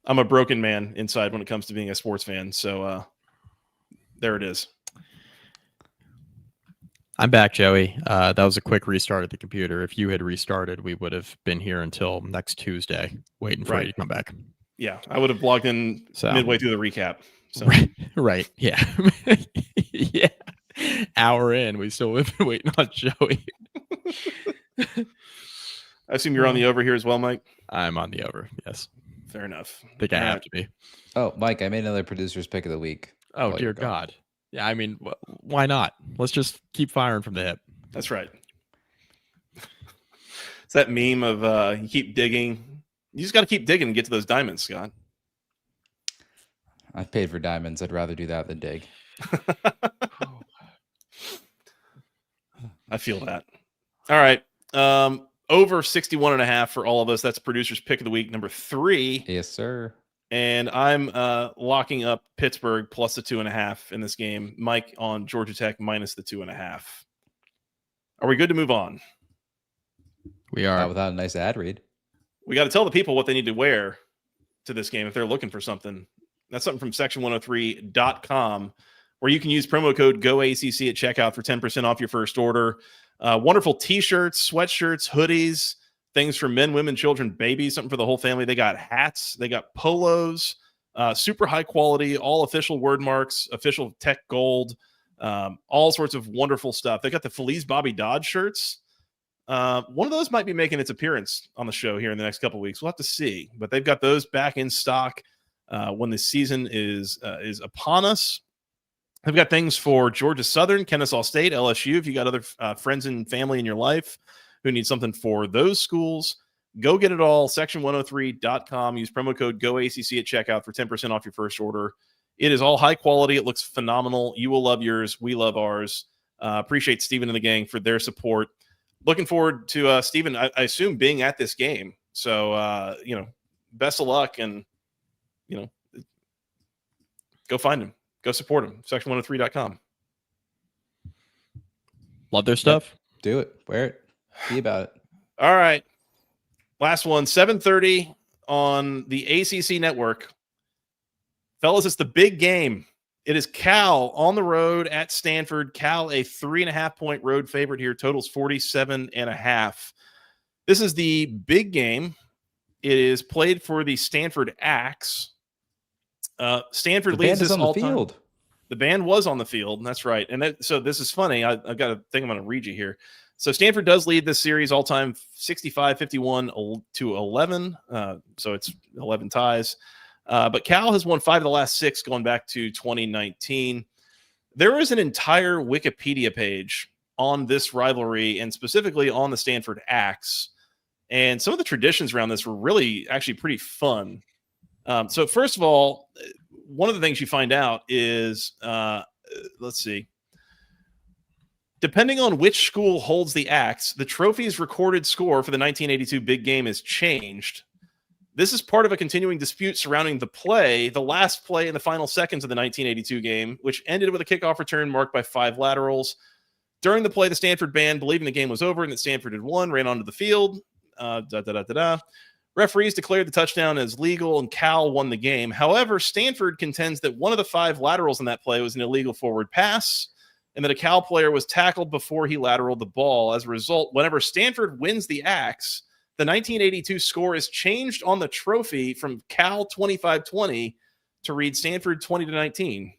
I'm a broken man inside when it comes to being a sports fan. So there it is. I'm back, Joey. That was a quick restart of the computer. If you had restarted, we would have been here until next Tuesday waiting for you to come back. Yeah, I would have logged in midway through the recap. So. Right. Yeah. Yeah. Hour in, we still have been waiting on Joey. I assume you're on the over here as well, Mike? I'm on the over, yes. Fair enough. I think I have to be. Oh, Mike, I made another producer's pick of the week. Oh, dear God. Yeah, I mean, why not? Let's just keep firing from the hip. That's right. It's that meme of you keep digging. You just got to keep digging and get to those diamonds, Scott. I've paid for diamonds. I'd rather do that than dig. I feel that. All right. Over 61.5 for all of us. That's producer's pick of the week, number 3. Yes, sir. And I'm locking up Pittsburgh plus the 2.5 in this game. Mike on Georgia Tech minus the 2.5. Are we good to move on? We are. Not without a nice ad read. We got to tell the people what they need to wear to this game if they're looking for something. That's something from section103.com, where you can use promo code GOACC at checkout for 10% off your first order. Wonderful T-shirts, sweatshirts, hoodies, things for men, women, children, babies, something for the whole family. They got hats. They got polos, super high quality, all official word marks, official Tech Gold, all sorts of wonderful stuff. They got the Feliz Bobby Dodge shirts. One of those might be making its appearance on the show here in the next couple of weeks. We'll have to see. But they've got those back in stock when the season is upon us. They've got things for Georgia Southern, Kennesaw State, LSU. If you got other friends and family in your life who need something for those schools, go get it all. Section103.com. Use promo code GOACC at checkout for 10% off your first order. It is all high quality. It looks phenomenal. You will love yours. We love ours. Appreciate Steven and the gang for their support. Looking forward to Steven, I assume, being at this game. So, best of luck and, go find him. Go support him. Section103.com. Love their stuff. Yep. Do it. Wear it. Be about it. All right. Last one, 7:30 on the ACC network. Fellas, it's the big game. It is Cal on the road at Stanford. Cal, a 3.5-point road favorite here. Totals 47.5. This is the big game. It is played for the Stanford Axe. Stanford leads this all time. The band was on the field. That's right. And so this is funny. I've got a thing I'm going to read you here. So Stanford does lead this series all time 65-51-11. So it's 11 ties. But Cal has won 5 of the last 6 going back to 2019. There is an entire Wikipedia page on this rivalry and specifically on the Stanford Axe. And some of the traditions around this were really actually pretty fun. So first of all, one of the things you find out is, let's see. Depending on which school holds the axe, the trophy's recorded score for the 1982 big game is changed. This is part of a continuing dispute surrounding the last play in the final seconds of the 1982 game, which ended with a kickoff return marked by 5 laterals. During the play, the Stanford band, believing the game was over and that Stanford had won, ran onto the field. Referees declared the touchdown as legal, and Cal won the game. However, Stanford contends that one of the 5 laterals in that play was an illegal forward pass, and that a Cal player was tackled before he lateraled the ball. As a result, whenever Stanford wins the axe, the 1982 score is changed on the trophy from Cal 25-20 to read Stanford 20-19.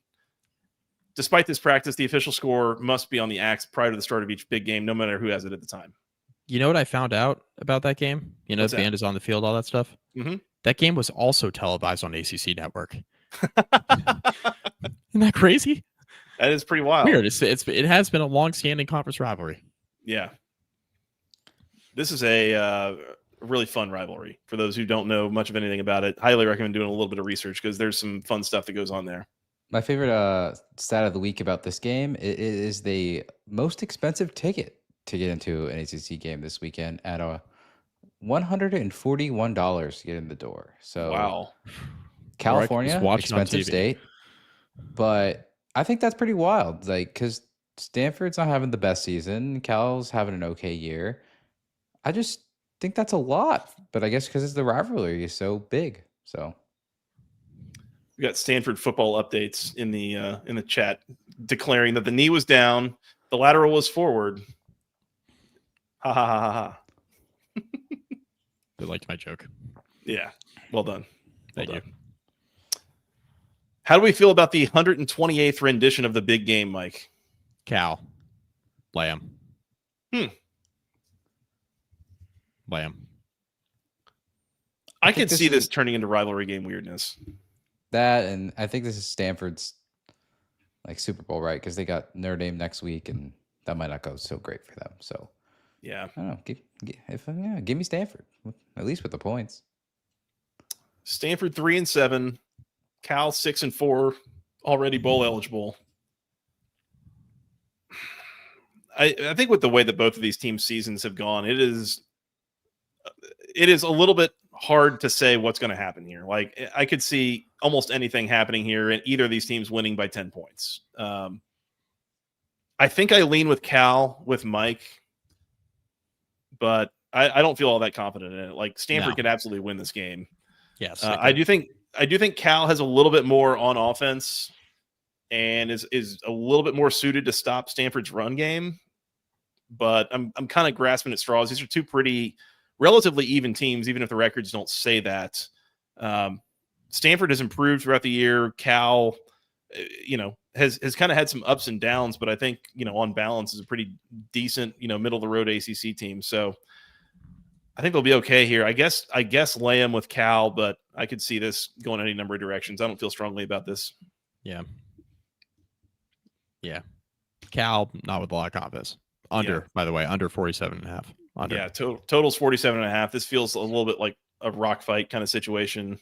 Despite this practice, the official score must be on the axe prior to the start of each big game, no matter who has it at the time. You know what I found out about that game? You know, What's the that? band is on the field, all that stuff. Mm-hmm. That game was also televised on ACC Network. Isn't that crazy? That is pretty wild. Weird. It has been a long-standing conference rivalry. Yeah. This is a really fun rivalry. For those who don't know much of anything about it, highly recommend doing a little bit of research because there's some fun stuff that goes on there. My favorite stat of the week about this game is the most expensive ticket to get into an ACC game this weekend at $141 to get in the door. So Wow. California, watch it on expensive TV. state, but I think that's pretty wild. Like, because Stanford's not having the best season, Cal's having an okay year. I just think that's a lot, but I guess because the rivalry is so big. So We got Stanford football updates in the chat declaring that the knee was down, the lateral was forward. Ha ha ha ha ha. They liked my joke. Yeah. Well done. Thank you. How do we feel about the 128th rendition of the big game, Mike? Cal. Lamb. Hmm. Lamb. I think could this see is- this turning into rivalry game weirdness. that, and I think this is Stanford's like Super Bowl, right? Because they got Notre Dame next week, and that might not go so great for them. So Yeah. I don't know. Give me Stanford at least with the points. Stanford 3-7, Cal 6-4, already bowl eligible. I think with the way that both of these teams' seasons have gone, it is a little bit hard to say what's going to happen here. Like, I could see almost anything happening here, and either of these teams winning by 10 points. I think I lean with Cal with Mike, but I don't feel all that confident in it. Like, Stanford No. could absolutely win this game. Yes. I do think Cal has a little bit more on offense and is a little bit more suited to stop Stanford's run game. But I'm kind of grasping at straws. These are two pretty relatively even teams, even if the records don't say that. Stanford has improved throughout the year. Cal, has kind of had some ups and downs, but I think, on balance is a pretty decent, middle of the road ACC team. So I think they'll be okay here. I guess lay them with Cal, but I could see this going any number of directions. I don't feel strongly about this. Yeah. Cal, not with a lot of confidence. By the way, under 47.5. Under. Yeah, total's 47.5. This feels a little bit like a rock fight kind of situation.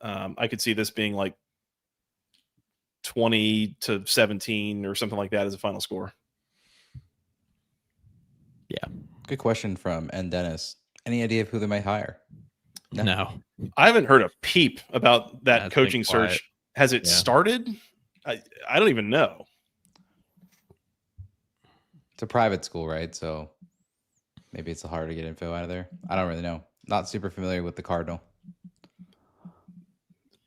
I could see this being like 20-17 or something like that as a final score. Yeah. Good question from N. Dennis. Any idea of who they might hire? No. I haven't heard a peep about that That's coaching been quiet. search. Has it Yeah. started? I don't even know. It's a private school, right? So maybe it's hard to get info out of there. I don't really know. Not super familiar with the Cardinal.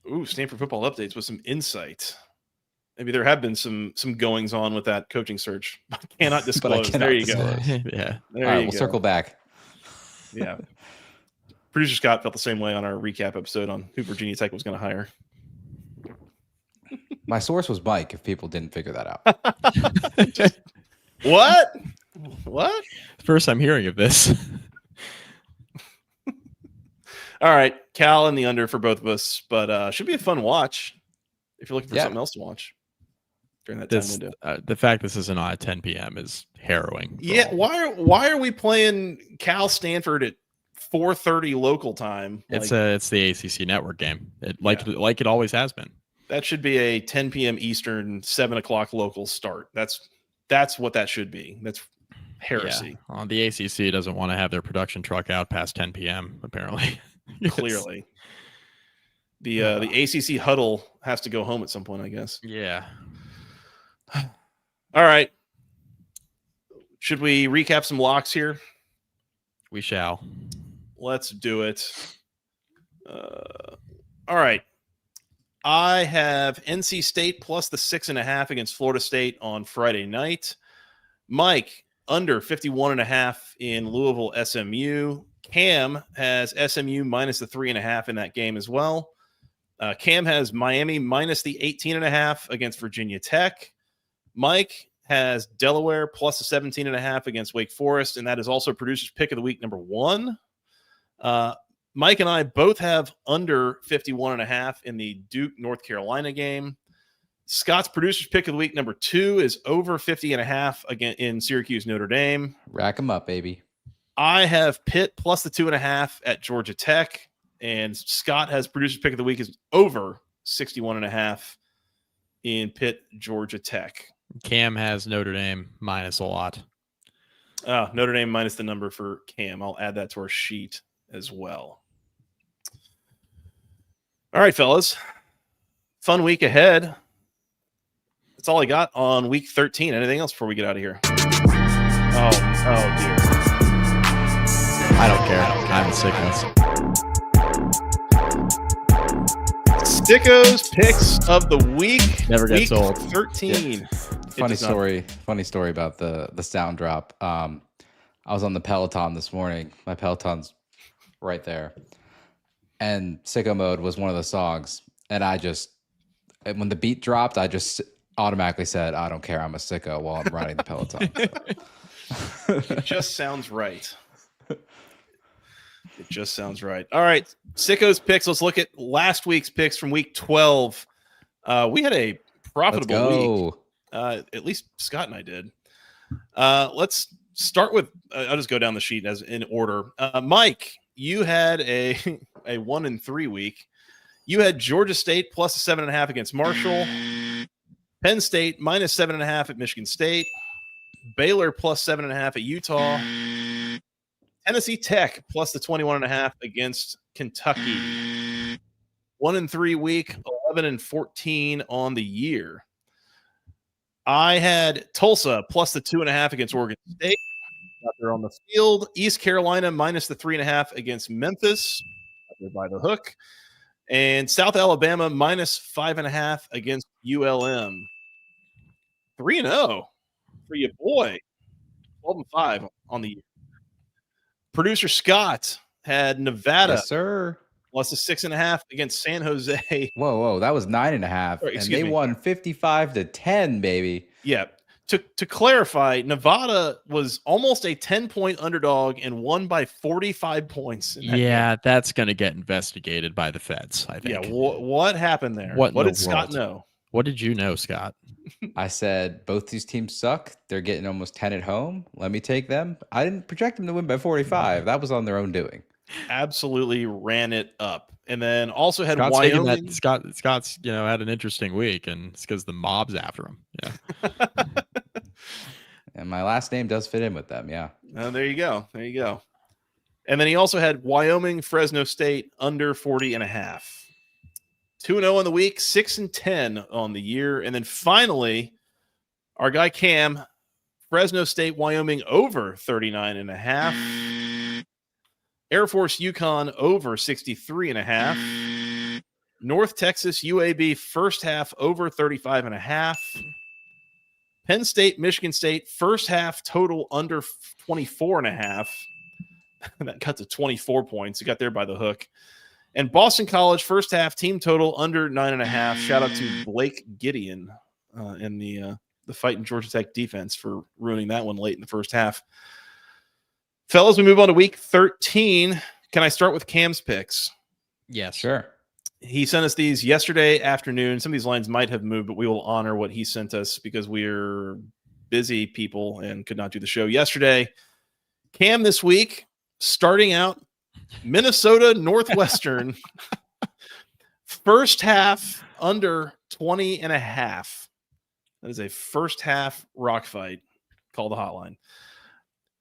Ooh, Stanford football updates with some insight. Maybe there have been some goings on with that coaching search. I cannot disclose. cannot There you disclose. go. Yeah. There All right, you we'll go. circle back. Yeah. Producer Scott felt the same way on our recap episode on who Virginia Tech was going to hire. My source was Mike, if people didn't figure that out. What? What? First I'm hearing of this. All right. Cal and the under for both of us, but should be a fun watch if you're looking for something else to watch during that time window. The fact this isn't on at 10 p.m. is harrowing. Yeah. Why are we playing Cal Stanford at 4:30 local time? It's the ACC network game. Like it always has been. That should be a 10 p.m. Eastern, 7 o'clock local start. That's That's what that should be. That's heresy. Yeah. The ACC doesn't want to have their production truck out past 10 p.m. apparently. Clearly. The ACC huddle has to go home at some point, I guess. Yeah. All right. Should we recap some locks here? We shall. Let's do it. All right. I have NC State plus the 6.5 against Florida State on Friday night. Mike, under 51.5 in Louisville SMU. Cam has SMU minus the 3.5 in that game as well. Cam has Miami minus the 18.5 against Virginia Tech. Mike has Delaware plus the 17.5 against Wake Forest, and that is also producer's pick of the week number 1. Mike and I both have under 51.5 in the Duke North Carolina game. Scott's producer's pick of the week number 2 is over 50.5 again in Syracuse Notre Dame. Rack them up, baby. I have Pitt plus the 2.5 at Georgia Tech, and Scott has producer's pick of the week is over 61.5 in Pitt, Georgia Tech. Cam has Notre Dame minus a lot. Notre Dame minus the number for Cam. I'll add that to our sheet as well. All right, fellas. Fun week ahead. That's all I got on week 13. Anything else before we get out of here? Oh dear. I don't care. I'm Sickos. Sickos picks of the week. Never gets week old. 13. Funny story about the sound drop. I was on the Peloton this morning. My Peloton's right there. And Sicko Mode was one of the songs. And when the beat dropped, I just automatically said, I don't care, I'm a sicko while I'm riding the Peloton. It just sounds right. It just sounds right. All right, Sicko's picks. Let's look at last week's picks from week 12. We had a profitable week. At least Scott and I did. Let's start with, I'll just go down the sheet as in order. Mike, you had a 1-3 week. You had Georgia State plus a 7.5 against Marshall. Penn State minus 7.5 at Michigan State. Baylor plus 7.5 at Utah. Tennessee Tech plus the 21.5 against Kentucky. 1-3 week, 11-14 on the year. I had Tulsa plus the 2.5 against Oregon State. Out there on the field. East Carolina minus the 3.5 against Memphis. Out there by the hook. And South Alabama minus 5.5 against ULM. 3-0 for your boy. 12-5 on the year. Producer Scott had Nevada. Yes, sir. Plus a 6.5 against San Jose. Whoa. That was 9.5. Sorry, and they won 55-10, baby. Yeah. To clarify, Nevada was almost a 10-point underdog and won by 45 points. Yeah, that's going to get investigated by the feds, I think. Yeah, what happened there? What did Scott know? What did you know, Scott? I said both these teams suck. They're getting almost 10 at home. Let me take them. I didn't project them to win by 45. That was on their own doing. Absolutely ran it up. And then also had Scott's Wyoming. Scott's had an interesting week, and it's because the mob's after him. Yeah. And my last name does fit in with them. Yeah. Oh, there you go. And then he also had Wyoming, Fresno State under 40.5. 2-0 on the week, 6-10 on the year. And then finally, our guy Cam, Fresno State, Wyoming over 39.5. Air Force UConn over 63.5. North Texas UAB first half over 35.5. Penn State, Michigan State first half total under 24.5. That cut to 24 points. It got there by the hook. And Boston College first half team total under 9.5. Shout out to Blake Gideon in the fight in Georgia Tech defense for ruining that one late in the first half. Fellas, we move on to week 13. Can I start with Cam's picks? Yes. Sure. He sent us these yesterday afternoon. Some of these lines might have moved, but we will honor what he sent us because we're busy people and could not do the show yesterday. Cam this week, starting out, Minnesota Northwestern, first half under 20.5. That is a first half rock fight. Call the hotline.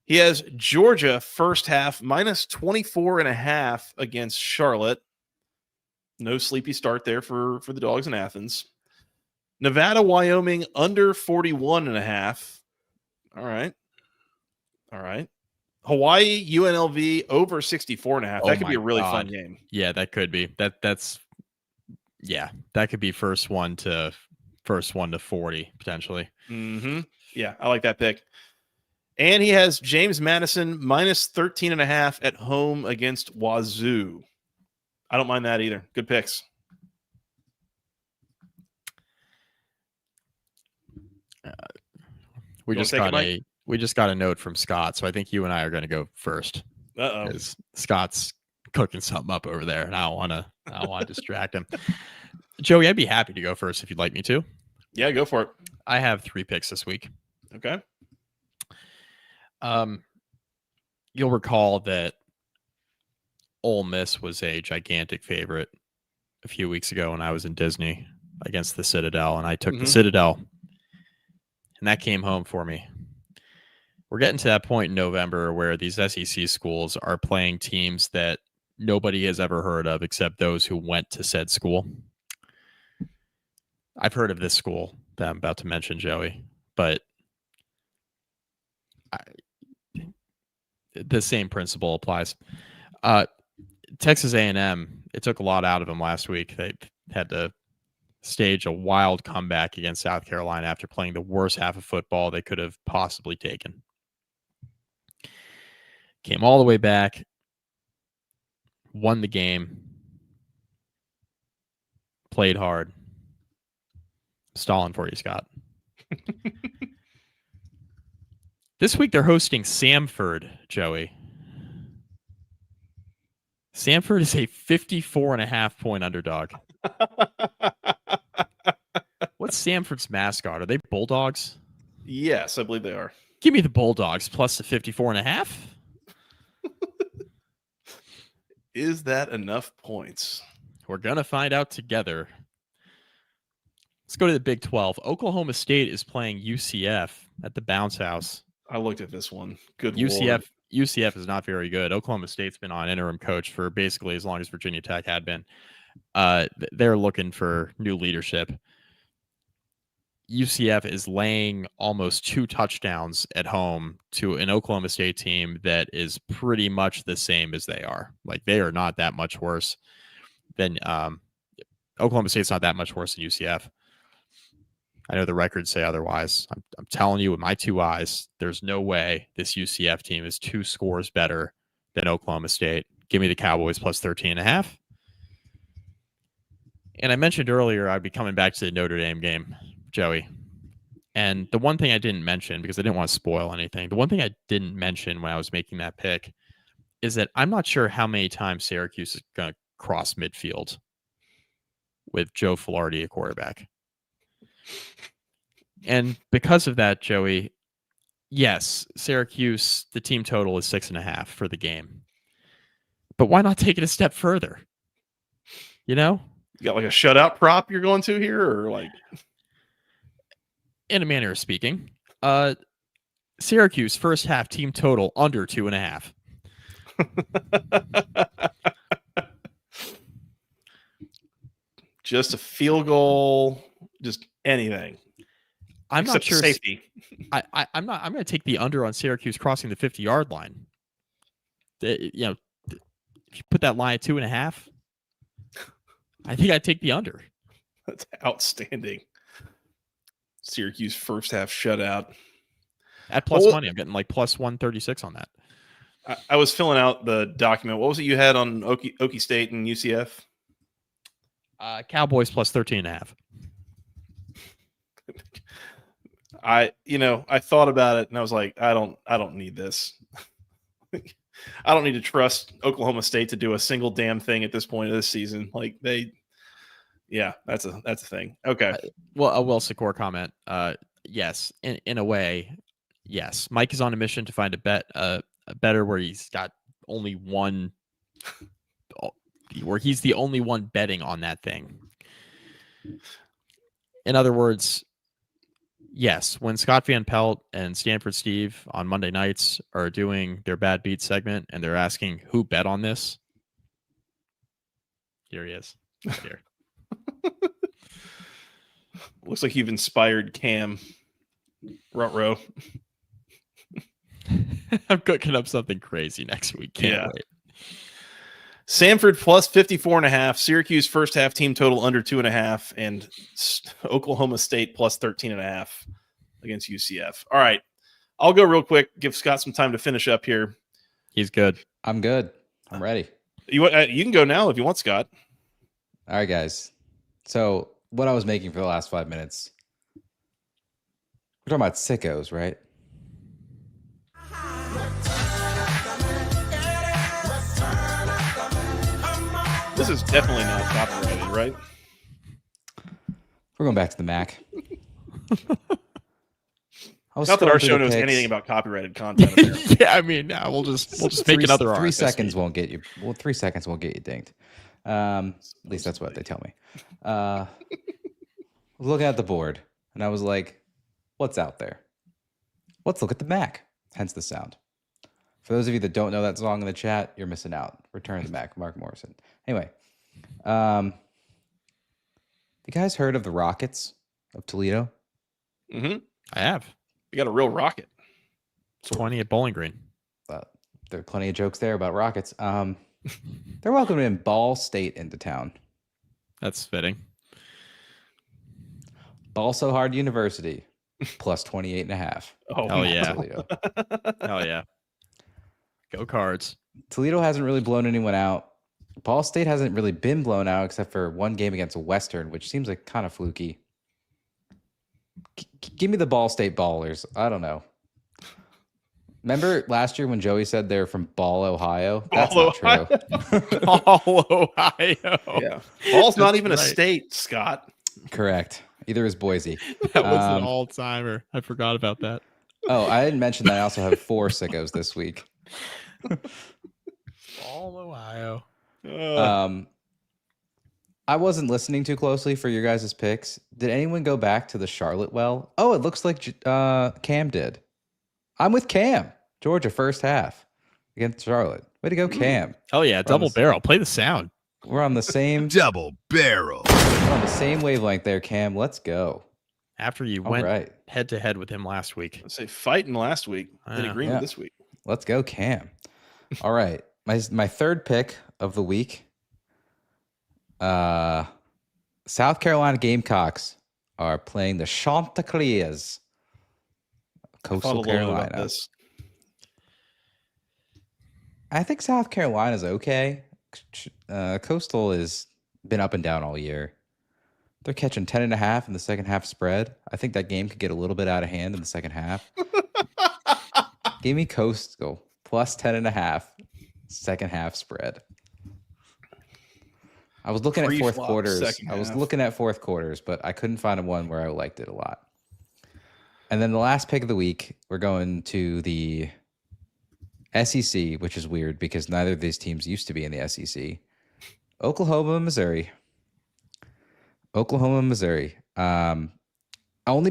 He has Georgia first half minus 24.5 against Charlotte. No sleepy start there for the Dogs in Athens. Nevada, Wyoming under 41.5. All right. Hawaii, UNLV over 64.5. Oh that could be a my really God. fun game. Yeah, that could be. That could be first one to 40 potentially. Mm-hmm. Yeah, I like that pick. And he has James Madison minus 13.5 at home against Wazoo. I don't mind that either. Good picks. We just got a note from Scott, so I think you and I are going to go first. Because Scott's cooking something up over there, and I don't want to distract him. Joey, I'd be happy to go first if you'd like me to. Yeah, go for it. I have 3 picks this week. Okay. You'll recall that Ole Miss was a gigantic favorite a few weeks ago when I was in Disney against the Citadel, and I took the Citadel, and that came home for me. We're getting to that point in November where these SEC schools are playing teams that nobody has ever heard of except those who went to said school. I've heard of this school that I'm about to mention, Joey, but the same principle applies. Texas A&M, it took a lot out of them last week. They had to stage a wild comeback against South Carolina after playing the worst half of football they could have possibly taken. Came all the way back, won the game, played hard. Stalling for you, Scott. This week they're hosting Samford, Joey. Samford is a 54.5 point underdog. What's Samford's mascot? Are they Bulldogs? Yes, I believe they are. Give me the Bulldogs plus the 54.5. Is that enough points? We're going to find out together. Let's go to the Big 12. Oklahoma State is playing UCF at the Bounce House. I looked at this one. Good UCF Lord. UCF is not very good. Oklahoma State's been on interim coach for basically as long as Virginia Tech had been. They're looking for new leadership. UCF is laying almost 2 touchdowns at home to an Oklahoma State team that is pretty much the same as they are. Like, they are not that much worse than Oklahoma State's not that much worse than UCF. I know the records say otherwise. I'm telling you with my 2 eyes, there's no way this UCF team is 2 scores better than Oklahoma State. Give me the Cowboys plus 13.5. And I mentioned earlier I'd be coming back to the Notre Dame game, Joey. And the one thing I didn't mention, because I didn't want to spoil anything, the one thing I didn't mention when I was making that pick is that I'm not sure how many times Syracuse is going to cross midfield with Joe Filardi at quarterback. And because of that, Joey, yes, Syracuse, the team total is 6.5 for the game. But why not take it a step further? You know? You got like a shutout prop you're going to here, or like? In a manner of speaking, Syracuse first half team total under 2.5. Just a field goal, just anything. I'm Except not sure. Safety. I'm not. I'm going to take the under on Syracuse crossing the 50-yard line. If you put that line at 2.5, I think I'd take the under. That's outstanding. Syracuse first half shutout. At plus money, I'm getting like plus 136 on that. I was filling out the document. What was it you had on Okie State and UCF? Cowboys plus 13.5. I thought about it and I was like, I don't need this. I don't need to trust Oklahoma State to do a single damn thing at this point of this season. Like that's a thing. Okay. Well, a Will Secor comment. Yes, in a way, yes. Mike is on a mission to find a better where he's got only one, where he's the only one betting on that thing. In other words, Yes, when Scott Van Pelt and Stanford Steve on Monday nights are doing their bad beat segment and they're asking who bet on this, here he is. Right here. Looks like you've inspired Cam. Ruh-roh. I'm cooking up something crazy next week. Can't wait. Samford plus 54.5. Syracuse first half team total under 2.5, and Oklahoma State plus 13.5 against UCF. All right, I'll go real quick. Give Scott some time to finish up here. He's good. I'm good. I'm ready. You can go now if you want, Scott. All right, guys. So what I was making for the last 5 minutes, we're talking about Sickos, right? This is definitely not copyrighted, right? We're going back to the Mac. Not that our show knows anything about copyrighted content. Yeah, I mean, we'll just make another 3 seconds won't get you. Well, 3 seconds won't get you dinged. At least that's what they tell me. I was looking at the board and I was like, what's out there? Let's look at the Mac. Hence the sound. For those of you that don't know that song in the chat, you're missing out. Return to the Mac, Mark Morrison. Anyway, you guys heard of the Rockets of Toledo? Mm-hmm. I have. You got a real rocket. 20 at Bowling Green. There are plenty of jokes there about Rockets. They're welcoming Ball State into town. That's fitting. Ball So Hard University plus 28.5. Oh, hell yeah. Toledo. Hell yeah. Go Cards. Toledo hasn't really blown anyone out. Ball State hasn't really been blown out except for one game against Western, which seems like kind of fluky. Give me the Ball State Ballers. I don't know. Remember last year when Joey said they're from Ball, Ohio? That's Ball, not true. All Ohio. Yeah. Ball's not even a state, Scott. Correct. Either is Boise. That was an all-timer. I forgot about that. Oh, I didn't mention that I also have 4 Sickos this week. All Ohio. I wasn't listening too closely for your guys' picks. Did anyone go back to the Charlotte well? Oh, it looks like Cam did. I'm with Cam. Georgia first half against Charlotte. Way to go, Cam. Oh yeah, double barrel. Play the sound. We're on the same Double barrel. we're on the same wavelength there, Cam. Let's go. After you All went right. head to head with him last week. Let's say fighting last week, in agreement Yeah. this week. Let's go, Cam. All right. My third pick of the week. South Carolina Gamecocks are playing the Chanticleers. Coastal Carolina. This. I think South Carolina's okay. Coastal has been up and down all year. They're catching 10.5 in the second half spread. I think that game could get a little bit out of hand in the second half. Give me Coastal plus 10.5 second half spread. I was looking at fourth quarters. I was looking at fourth quarters, but I couldn't find one where I liked it a lot. And then the last pick of the week, we're going to the SEC, which is weird because neither of these teams used to be in the SEC. Oklahoma, Missouri. Only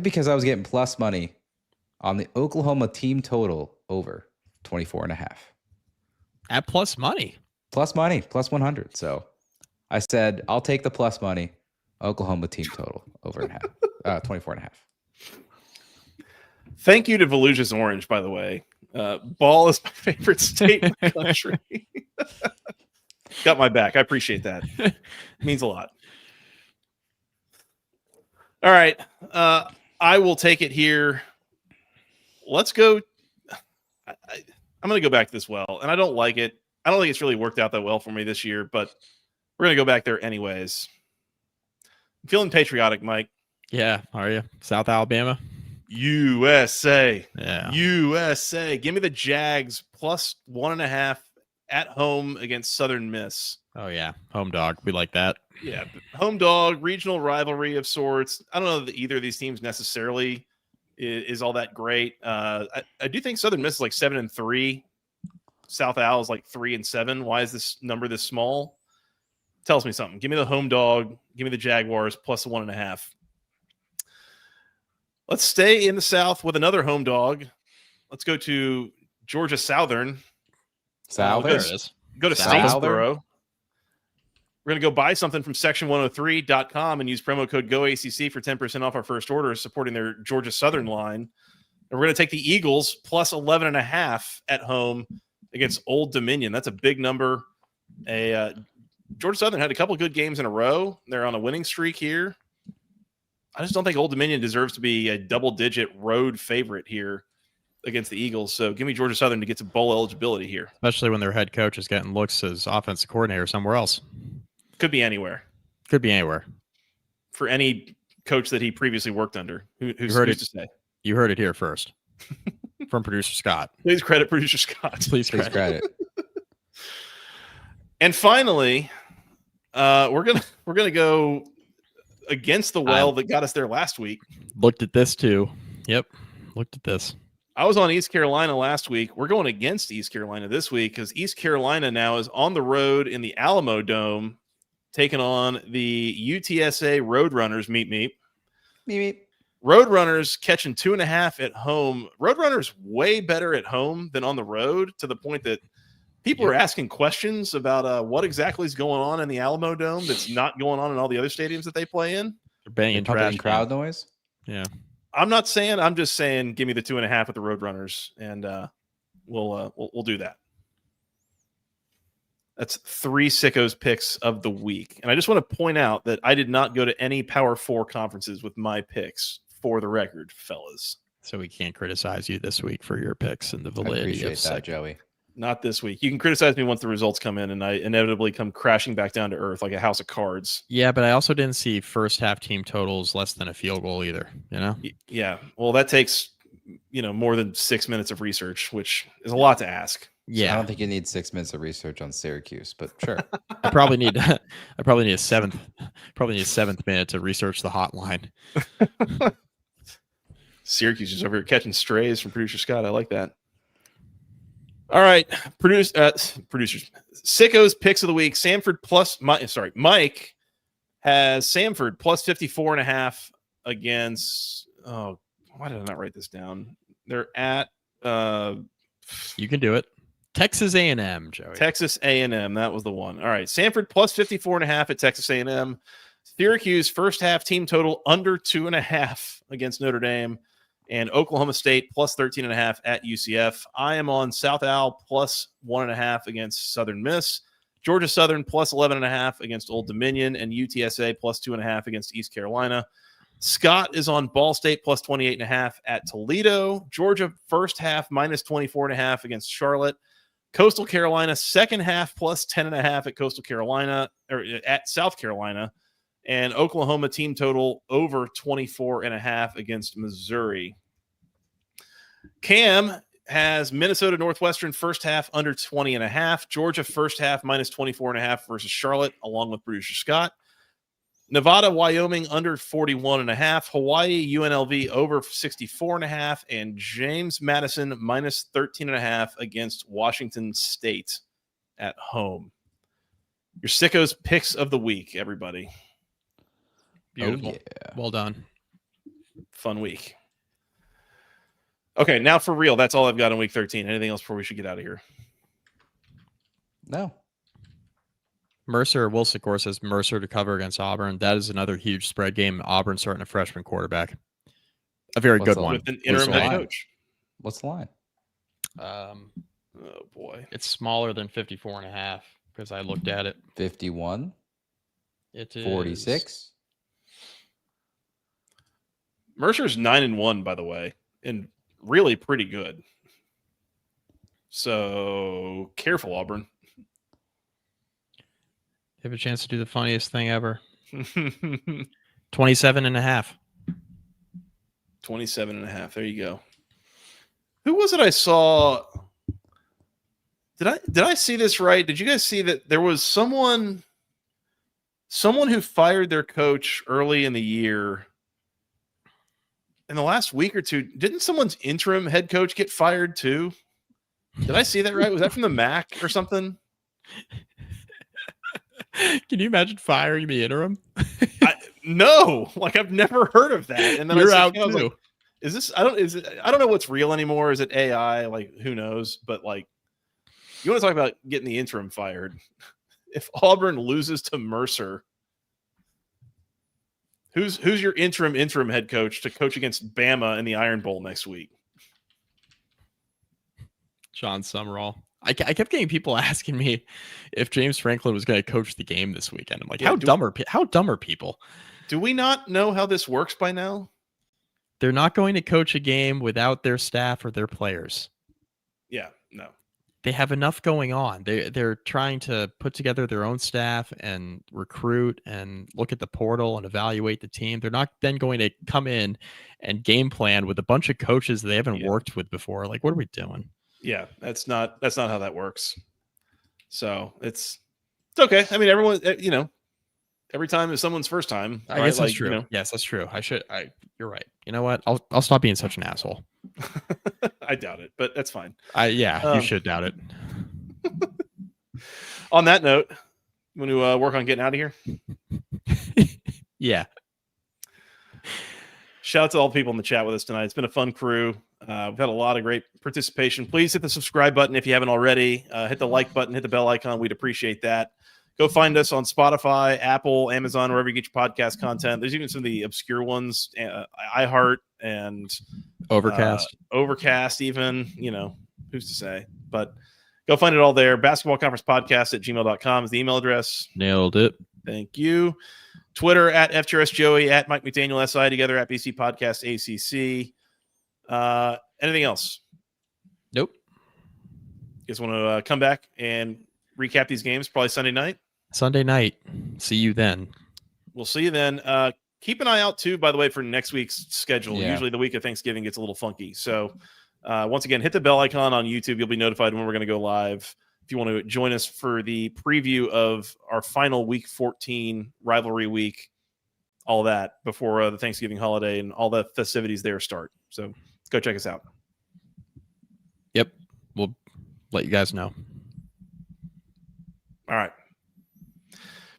because I was getting plus money on the Oklahoma team total over 24.5. At plus money. Plus money, plus 100. So I said, I'll take the plus money. Oklahoma team total over 24.5. Thank you to Volusia's Orange, by the way. Ball is my favorite state in the country. Got my back. I appreciate that. It means a lot. All right. I will take it here. Let's go. I'm going to go back to this well, and I don't like it. I don't think it's really worked out that well for me this year, but we're going to go back there anyways. I'm feeling patriotic, Mike. Yeah. Are you? South Alabama? USA. Yeah. USA. Give me the Jags plus 1.5 at home against Southern Miss. Oh, yeah. Home dog. We like that. Yeah. Home dog, regional rivalry of sorts. I don't know that either of these teams necessarily is all that great. I do think Southern Miss is like 7-3. South Al is like 3-7. Why is this number this small? Tells me something. Give me the home dog. Give me the Jaguars plus 1.5. Let's stay in the South with another home dog. Let's go to Georgia Southern. Southern. There it is. Go to Southern. Statesboro. We're going to go buy something from section103.com and use promo code GOACC for 10% off our first order, supporting their Georgia Southern line. And we're going to take the Eagles plus 11.5 at home against Old Dominion. That's a big number. Georgia Southern had a couple good games in a row. They're on a winning streak here. I just don't think Old Dominion deserves to be a double-digit road favorite here against the Eagles. So give me Georgia Southern to get to bowl eligibility here. Especially when their head coach is getting looks as offensive coordinator somewhere else. Could be anywhere. Could be anywhere. For any coach that he previously worked under. Who's heard who's it. to say? You heard it here first from producer Scott. Please credit producer Scott. Please Please credit. credit. And finally, we're gonna go against the well that got us there last week. Looked at this too. Yep. Looked at this. I was on East Carolina last week. We're going against East Carolina this week because East Carolina now is on the road in the Alamo Dome, taking on the UTSA Roadrunners. Meet. Roadrunners catching 2.5 at home. Roadrunners way better at home than on the road, to the point that people are asking questions about what exactly is going on in the Alamo Dome that's not going on in all the other stadiums that they play in. They're banging Pumping trash. crowd noise. Yeah. I'm not saying. I'm just saying. Give me the 2.5 with the Roadrunners, and we'll do that. That's 3 Sickos picks of the week, and I just want to point out that I did not go to any Power 4 conferences with my picks. For the record, fellas. So we can't criticize you this week for your picks and the I validity appreciate of that, second. Joey. Not this week. You can criticize me once the results come in, and I inevitably come crashing back down to earth like a house of cards. Yeah, but I also didn't see first half team totals less than a field goal either. You know? Yeah. Well, that takes more than 6 minutes of research, which is a lot to ask. Yeah. I don't think you need 6 minutes of research on Syracuse, but sure. I probably need a seventh minute to research the hotline. Syracuse is over here catching strays from producer Scott. I like that. All right, producers. Sickos picks of the week. Mike has Samford plus 54.5 against. Oh, why did I not write this down? They're at. You can do it. Texas A&M, Joey. Texas A&M. That was the one. All right, Samford plus 54.5 at Texas A&M. Syracuse first half team total under 2.5 against Notre Dame. And Oklahoma State plus 13.5 at UCF. I am on South Al plus 1.5 against Southern Miss. Georgia Southern plus 11.5 against Old Dominion. And UTSA plus 2.5 against East Carolina. Scott is on Ball State plus 28.5 at Toledo. Georgia first half minus 24.5 against Charlotte. Coastal Carolina second half plus 10.5 at Coastal Carolina or at South Carolina. And Oklahoma team total over 24.5 against Missouri. Cam has Minnesota Northwestern first half under 20.5. Georgia first half minus 24.5 versus Charlotte, along with producer Scott. Nevada, Wyoming under 41.5. Hawaii, UNLV over 64.5. And James Madison minus 13.5 against Washington State at home. Your Sickos picks of the week, everybody. Beautiful. Oh, yeah. Well done. Fun week. Okay, now for real, that's all I've got in week 13. Anything else before we should get out of here? No. Mercer, Wilson, of course, says Mercer to cover against Auburn. That is another huge spread game. Auburn starting a freshman quarterback. A very What's good the- one. With an interim What's the head line? coach. What's the line? Oh, boy. It's smaller than 54.5 because I looked at it. 51, It is 46. Mercer's 9-1, by the way, and really pretty good. So careful, Auburn. Have a chance to do the funniest thing ever. 27.5. 27.5. There you go. Who was it I saw? Did I see this right? Did you guys see that there was someone who fired their coach early in the year? In the last week or two, didn't someone's interim head coach get fired too? Did I see that right? Was that from the MAC or something? Can you imagine firing the interim? No, like I've never heard of that. And then You're I out was too. like, Is this? I don't know what's real anymore. Is it AI? Like, who knows? But like, you want to talk about getting the interim fired? If Auburn loses to Mercer, who's your interim head coach to coach against Bama in the Iron Bowl next week? John Summerall. I kept getting people asking me if James Franklin was going to coach the game this weekend. I'm like, how dumb are people? Do we not know how this works by now? They're not going to coach a game without their staff or their players. Yeah, no. They have enough going on. They're trying to put together their own staff and recruit and look at the portal and evaluate the team. They're not then going to come in and game plan with a bunch of coaches they haven't worked with before. Like, what are we doing? Yeah, that's not how that works. So it's okay. I mean, everyone, every time is someone's first time. I guess that's true. Yes, that's true. You're right. You know what? I'll stop being such an asshole. I doubt it, but that's fine. You should doubt it. On that note, you want to work on getting out of here? Yeah. Shout out to all the people in the chat with us tonight. It's been a fun crew. We've had a lot of great participation. Please hit the subscribe button if you haven't already. Hit the like button, hit the bell icon. We'd appreciate that. Go find us on Spotify, Apple, Amazon, wherever you get your podcast content. There's even some of the obscure ones, iHeart and Overcast even, who's to say. But go find it all there. basketballconferencepodcast@gmail.com is the email address. Nailed it. Thank you. Twitter @FTRSJoey, @Mike McDaniel SI, together at BC Podcast ACC. Anything else? Nope. You guys want to come back and recap these games? Probably Sunday night. See you then. We'll see you then. Keep an eye out too, by the way, for next week's schedule. Yeah. Usually the week of Thanksgiving gets a little funky. So once again, hit the bell icon on YouTube. You'll be notified when we're going to go live. If you want to join us for the preview of our final week 14 rivalry week, all that before the Thanksgiving holiday and all the festivities there start. So go check us out. Yep. We'll let you guys know. All right.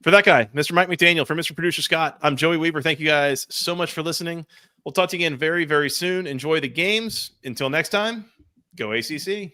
For that guy, Mr. Mike McDaniel, for Mr. Producer Scott, I'm Joey Weaver. Thank you guys so much for listening. We'll talk to you again very, very soon. Enjoy the games. Until next time, go ACC.